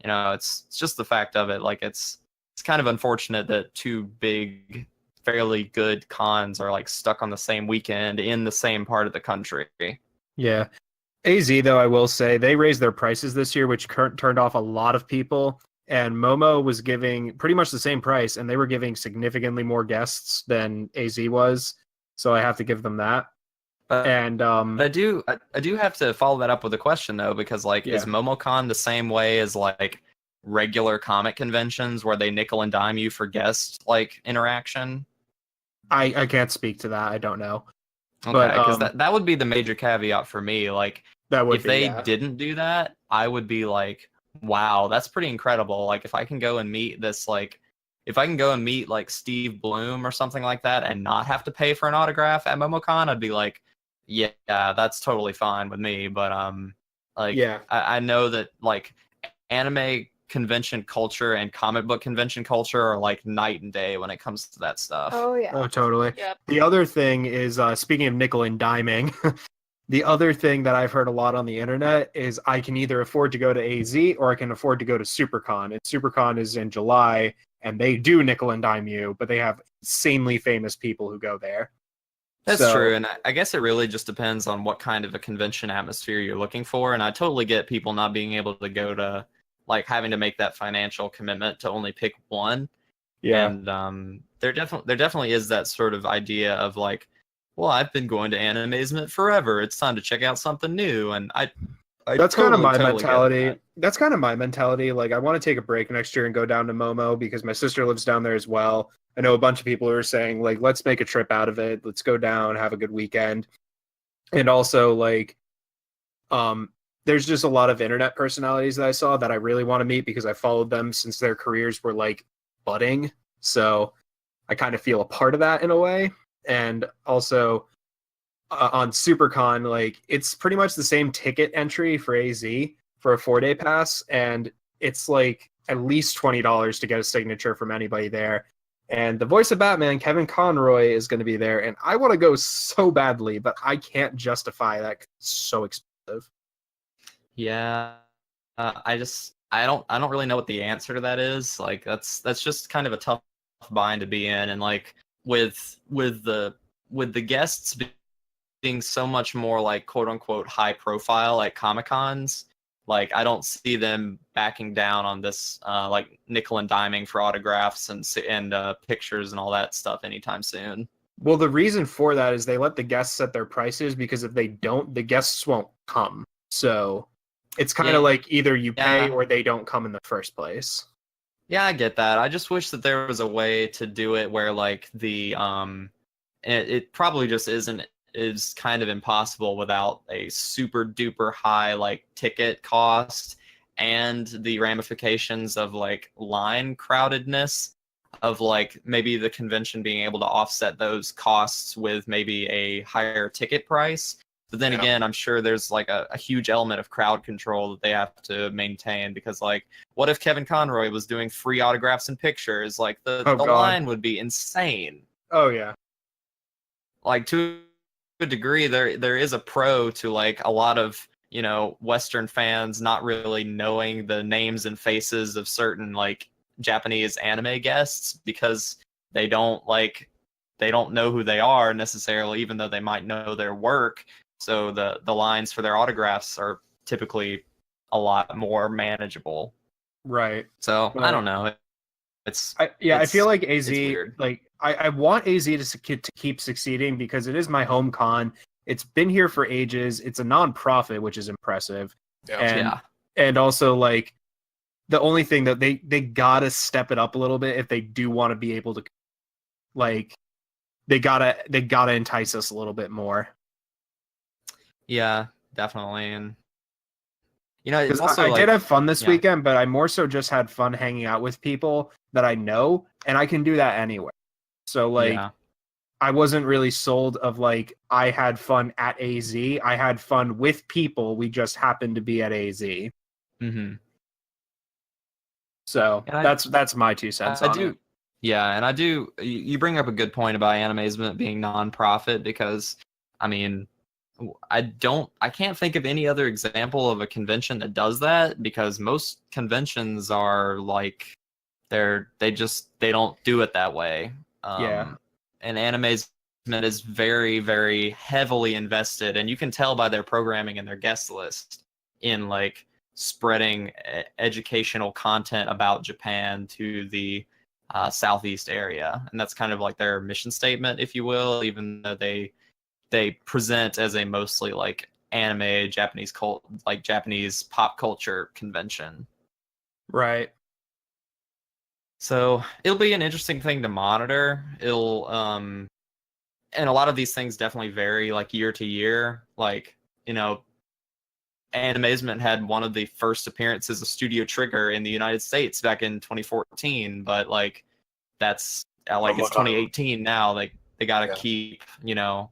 you know, it's just the fact of it. Like it's kind of unfortunate that 2 big, fairly good cons are like stuck on the same weekend in the same part of the country. Yeah. AZ, though, I will say, they raised their prices this year, which turned off a lot of people. And Momo was giving pretty much the same price, and they were giving significantly more guests than AZ was. So I have to give them that. And But I do have to follow that up with a question though, because like, Yeah. is MomoCon the same way as like regular comic conventions where they nickel and dime you for guest like interaction? I can't speak to that. I don't know. Okay, But, because that would be the major caveat for me. Like, That would if be, they yeah. didn't do that, I would be like, wow, that's pretty incredible. Like, if I can go and meet like Steve Bloom or something like that and not have to pay for an autograph at MomoCon, I'd be like, yeah, that's totally fine with me. But like, Yeah. I know that like anime convention culture and comic book convention culture are like night and day when it comes to that stuff. Oh yeah. Oh, totally. Yep. The other thing is, speaking of nickel and diming, the other thing that I've heard a lot on the internet is I can either afford to go to AZ or I can afford to go to SuperCon. And SuperCon is in July, and they do nickel and dime you, but they have insanely famous people who go there. That's So- true, and I guess it really just depends on what kind of a convention atmosphere you're looking for. And I totally get people not being able to go to, like, having to make that financial commitment to only pick one. Yeah. And there definitely is that sort of idea of like, well, I've been going to Animazement forever. It's time to check out something new. And I That's kind of my totally get mentality. that. That's kind of my mentality. Like, I want to take a break next year and go down to Momo because my sister lives down there as well. I know a bunch of people are saying, like, let's make a trip out of it. Let's go down, have a good weekend. And also, like, there's just a lot of internet personalities that I saw that I really want to meet because I followed them since their careers were, like, budding. So I kind of feel a part of that in a way. And also, on SuperCon, like, it's pretty much the same ticket entry for AZ for a 4-day pass, and it's like at least $20 to get a signature from anybody there. And the voice of Batman, Kevin Conroy, is going to be there, and I want to go so badly, but I can't justify that 'cause it's so expensive. Yeah, I don't really know what the answer to that is. Like, that's just kind of a tough bind to be in, and like with the guests being so much more like quote unquote high profile, like Comic-Cons, like I don't see them backing down on this like nickel and diming for autographs and pictures and all that stuff anytime soon. Well, the reason for that is they let the guests set their prices, because if they don't, the guests won't come. So it's kind of like either you pay Yeah. or they don't come in the first place. Yeah, I get that. I just wish that there was a way to do it where like it probably just is kind of impossible without a super duper high like ticket cost and the ramifications of like line crowdedness of like maybe the convention being able to offset those costs with maybe a higher ticket price. But then again, I'm sure there's like a huge element of crowd control that they have to maintain, because like, what if Kevin Conroy was doing free autographs and pictures? Like the line would be insane. Oh yeah. Like to a degree, there is a pro to like a lot of, you know, Western fans not really knowing the names and faces of certain like Japanese anime guests, because they don't know who they are necessarily, even though they might know their work. So the lines for their autographs are typically a lot more manageable. Right. So I don't know. I feel like AZ, it's weird. like I want AZ to keep succeeding because it is my home con. It's been here for ages. It's a non-profit, which is impressive. And also like the only thing that they gotta step it up a little bit if they do want to be able to, like, they gotta entice us a little bit more. Yeah, definitely. And you know, it's 'Cause also I like, did have fun this weekend, but I more so just had fun hanging out with people that I know, and I can do that anyway. So like, I wasn't really sold of like I had fun at AZ. I had fun with people. We just happened to be at AZ. Mm-hmm. So that's my 2 cents on it. Yeah, and I do. You bring up a good point about Animazement being non-profit, because I mean, I can't think of any other example of a convention that does that, because most conventions are like they don't do it that way. And Animazement is very, very heavily invested, and you can tell by their programming and their guest list in like spreading educational content about Japan to the Southeast area. And that's kind of like their mission statement, if you will, even though they present as a mostly like anime Japanese Japanese pop culture convention. Right. So it'll be an interesting thing to monitor. It'll and a lot of these things definitely vary like year to year. Like, you know, Animazement had one of the first appearances of Studio Trigger in the United States back in 2014, but like it's 2018 now. They gotta keep, you know,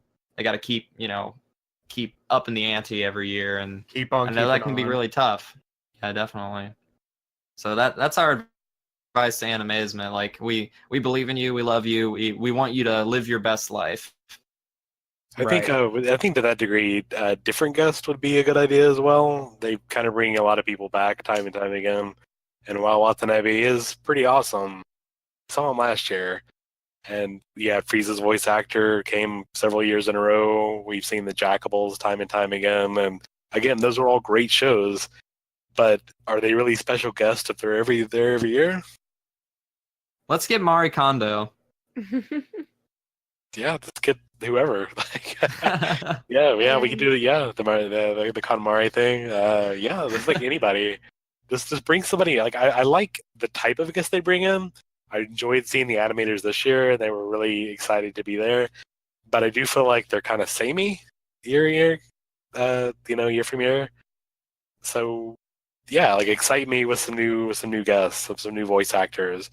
keep up in the ante every year, and keep on. I know that can be really tough. Yeah, definitely. So that's our advice to Animazement. Like, we believe in you, we love you, we want you to live your best life. I think to that degree, different guest would be a good idea as well. They kind of bring a lot of people back time and time again. And while Watanabe is pretty awesome, I saw him last year, And yeah, Frieza's voice actor came several years in a row. We've seen the Jackables time and time again. And again, those are all great shows. But are they really special guests if they're there every year? Let's get Mari Kondo. Yeah, let's get whoever. Yeah, we could do it. Yeah, the KonMari thing. Yeah, let's like anybody. Just bring somebody. Like I like the type of guest they bring in. I enjoyed seeing the animators this year. They were really excited to be there. But I do feel like they're kind of samey year year from year. So yeah, like excite me with some new guests, some new voice actors.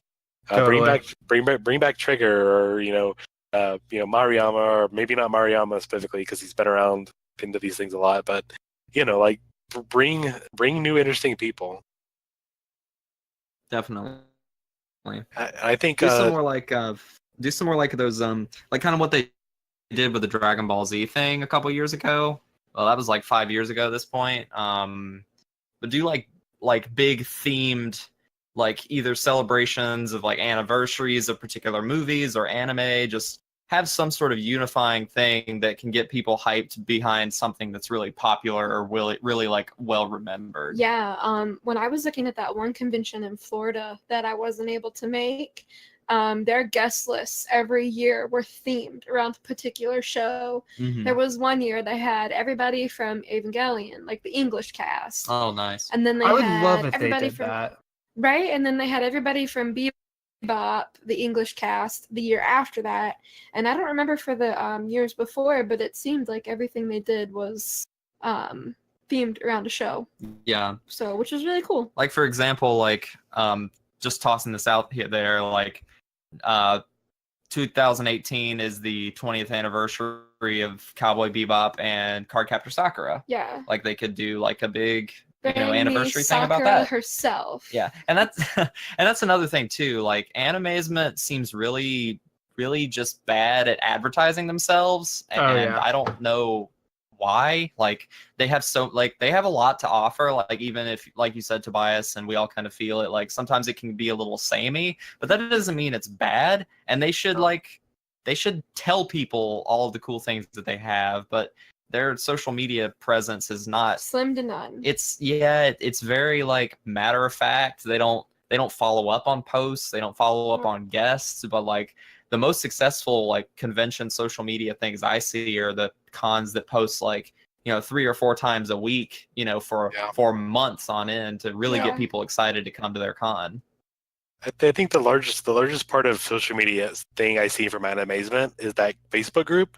Totally. Bring back Trigger, or Mariyama, or maybe not Mariyama specifically because he's been around into these things a lot. But like bring new interesting people. Definitely. I think do some more like those like kind of what they did with the Dragon Ball Z thing a couple years ago. Well, that was like 5 years ago at this point. But do like big themed, like either celebrations of like anniversaries of particular movies or anime. Just have some sort of unifying thing that can get people hyped behind something that's really popular or really like well remembered. Yeah, when I was looking at that one convention in Florida that I wasn't able to make, their guest lists every year were themed around a particular show. Mm-hmm. There was one year they had everybody from Evangelion, like the English cast. Oh, nice. And then they I would had love if they everybody did from that. right, and then they had everybody from Bebop, the English cast, the year after that. And I don't remember for the years before, but it seemed like everything they did was themed around a show. Yeah. So, which was really cool. Like for example, like just tossing this out here there, like 2018 is the 20th anniversary of Cowboy Bebop and Cardcaptor Sakura. Yeah. Like they could do like a big Bring anniversary me thing about Sakura that herself. Yeah, and that's another thing too. Like Animazement seems really just bad at advertising themselves, and I don't know why. Like they have a lot to offer. Like even if, like you said, Tobias, and we all kind of feel it. Like sometimes it can be a little samey, but that doesn't mean it's bad. And they should tell people all of the cool things that they have, but their social media presence is not slim to none. It's very like matter of fact. They don't follow up on posts. They don't follow up on guests. But like the most successful like convention social media things I see are the cons that post like 3 or 4 times a week, for months on end to really get people excited to come to their con. I think the largest part of social media thing I see from Animazement is that Facebook group,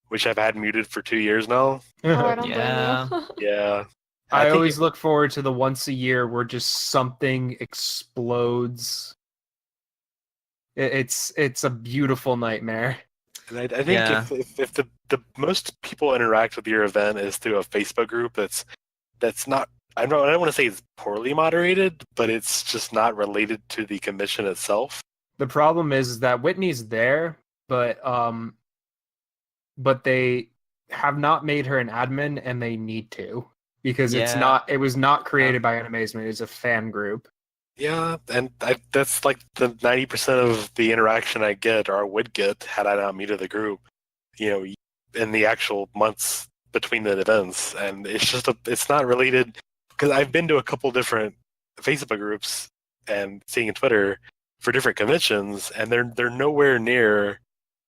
which I've had muted for 2 years now. Oh, I don't blame you. Yeah. I always look forward to the once a year where just something explodes. It's a beautiful nightmare. And I think if the most people interact with your event is through a Facebook group that's not, I don't want to say it's poorly moderated, but it's just not related to the convention itself. The problem is that Whitney's there, but they have not made her an admin, and they need to, because it was not created by Animazement. It's a fan group. Yeah, and that's like the 90% of the interaction I get or would get had I not muted the group, in the actual months between the events. And it's not related, because I've been to a couple different Facebook groups and seeing Twitter for different conventions, and they're nowhere near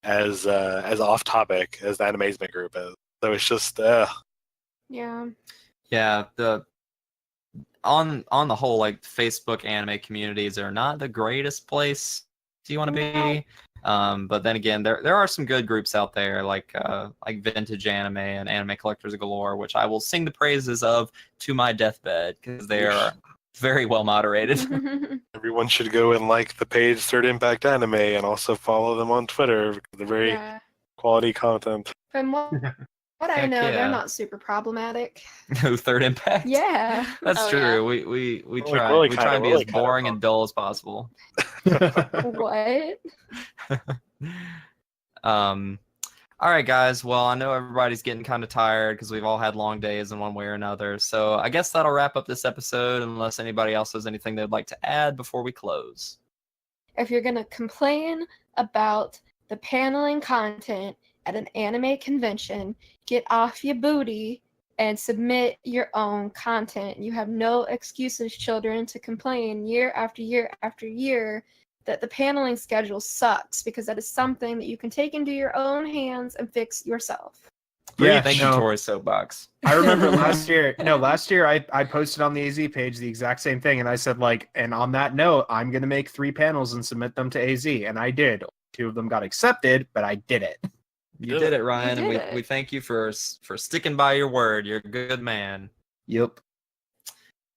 as off topic as the Animazement group is. So it's just Yeah. The on the whole, like Facebook anime communities are not the greatest place you want to be. But then again, there are some good groups out there, like Vintage Anime and Anime Collectors Galore, which I will sing the praises of to my deathbed, because they are very well moderated. Everyone should go and like the page Third Impact Anime, and also follow them on Twitter, because they're very quality content. From what I know, they're not super problematic. No, Third Impact? Yeah. That's true. Yeah. We try and be as boring and dull as possible. What? All right, guys. Well, I know everybody's getting kind of tired because we've all had long days in one way or another. So I guess that'll wrap up this episode, unless anybody else has anything they'd like to add before we close. if you're going to complain about the paneling content at an anime convention, get off your booty and submit your own content. You have no excuses, children, to complain year after year after year that the paneling schedule sucks, because that is something that you can take into your own hands and fix yourself. Yeah, Thank you, Tori Soapbox. I remember last year I posted on the AZ page the exact same thing, and I said, like, and on that note, I'm going to make 3 panels and submit them to AZ, and I did. 2 of them got accepted, but I did it. You did it, Ryan, You did and we thank you for sticking by your word. You're a good man. Yep.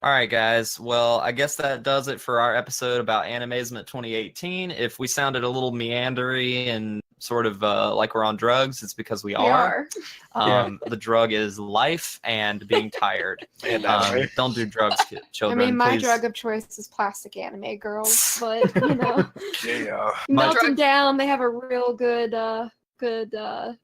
All right, guys. Well, I guess that does it for our episode about Animazement 2018. If we sounded a little meandery and sort of like we're on drugs, it's because we are. The drug is life and being tired. And don't do drugs, children. I mean, my please. drug of choice is plastic anime girls, but you know, yeah. melt them down. They have a real good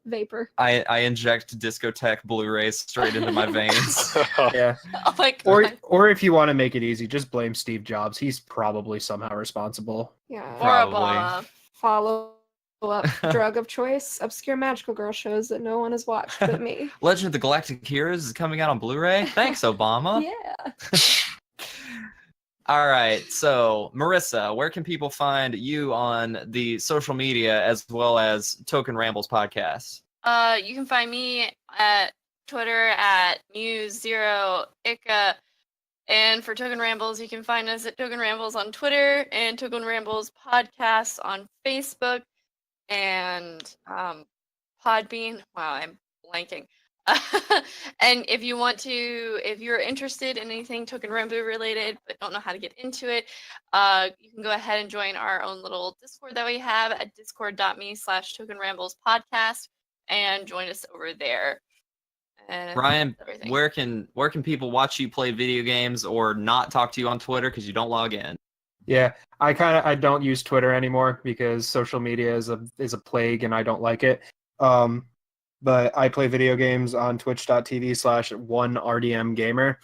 vapor. I inject discotheque Blu-rays straight into my veins. Yeah. Oh my God. Or if you want to make it easy, just blame Steve Jobs. He's probably somehow responsible. Yeah. Probably. Follow up drug of choice, obscure magical girl shows that no one has watched but me. Legend of the Galactic Heroes is coming out on Blu-ray. Thanks, Obama. Yeah. All right, so Marisa, where can people find you on the social media as well as Token Rambles podcast? You can find me at Twitter at Muse0Ika. And for Token Rambles, you can find us at Token Rambles on Twitter and Token Rambles podcast on Facebook and Podbean. Wow, I'm blanking. And if you're interested in anything Token Rambo related but don't know how to get into it, you can go ahead and join our own little Discord that we have at discord.me/Token Rambles podcast and join us over there. And Ryan, everything. where can people watch you play video games or not talk to you on Twitter because you don't log in? Yeah, I don't use Twitter anymore because social media is a plague and I don't like it. But I play video games on twitch.tv/1RDMgamer.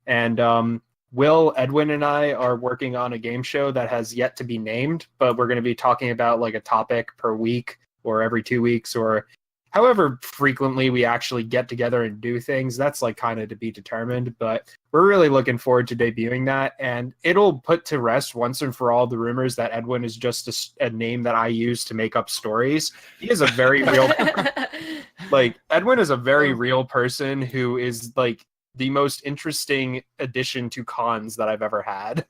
And Will, Edwin, and I are working on a game show that has yet to be named, but we're going to be talking about like a topic per week or every 2 weeks or however frequently we actually get together and do things. That's like kind of to be determined, but we're really looking forward to debuting that. And it'll put to rest once and for all the rumors that Edwin is just a name that I use to make up stories. He is a very real... Like, Edwin is a very real person who is, like, the most interesting addition to cons that I've ever had.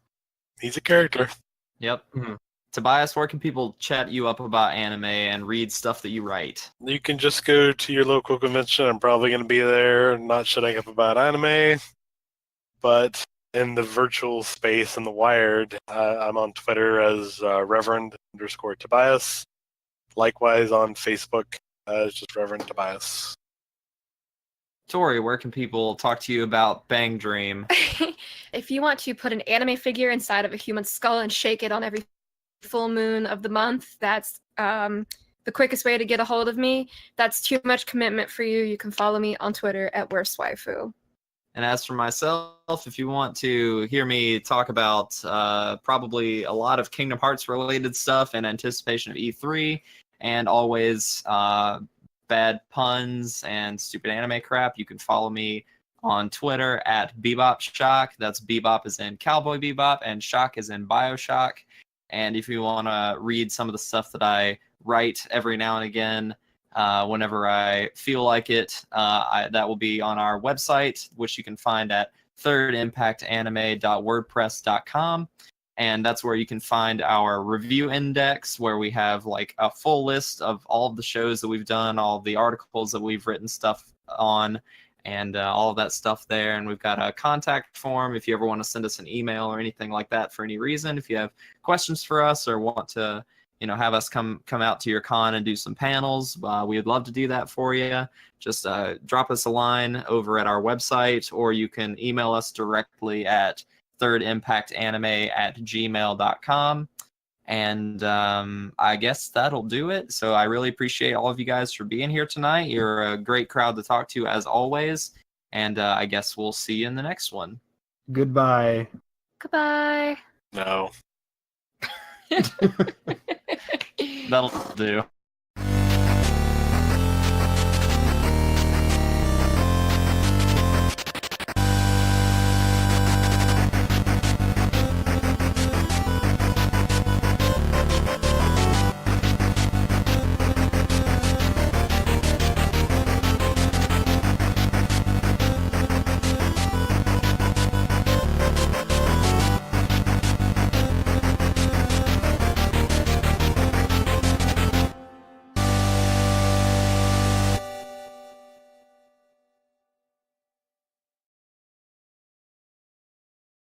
He's a character. Yep. Mm-hmm. Tobias, where can people chat you up about anime and read stuff that you write? You can just go to your local convention. I'm probably going to be there, not shutting up about anime. But in the virtual space in the Wired, I'm on Twitter as Reverend_Tobias. Likewise on Facebook. It's just Reverend Tobias. Tori, where can people talk to you about Bang Dream? If you want to put an anime figure inside of a human skull and shake it on every full moon of the month, that's the quickest way to get a hold of me. That's too much commitment for you. You can follow me on Twitter at worstwaifu. And as for myself, if you want to hear me talk about probably a lot of Kingdom Hearts related stuff in anticipation of E3, and always bad puns and stupid anime crap, you can follow me on Twitter at BebopShock. That's Bebop as in Cowboy Bebop and Shock as in Bioshock. And if you want to read some of the stuff that I write every now and again, whenever I feel like it, that will be on our website, which you can find at thirdimpactanime.wordpress.com. And that's where you can find our review index, where we have like a full list of all of the shows that we've done, all of the articles that we've written stuff on, and all of that stuff there. And we've got a contact form if you ever want to send us an email or anything like that for any reason. If you have questions for us or want to, have us come out to your con and do some panels, we would love to do that for you. Just drop us a line over at our website, or you can email us directly at thirdimpactanime@gmail.com. And I guess that'll do it. So I really appreciate all of you guys for being here tonight. You're a great crowd to talk to as always. And I guess we'll see you in the next one. Goodbye. Goodbye. No. That'll do.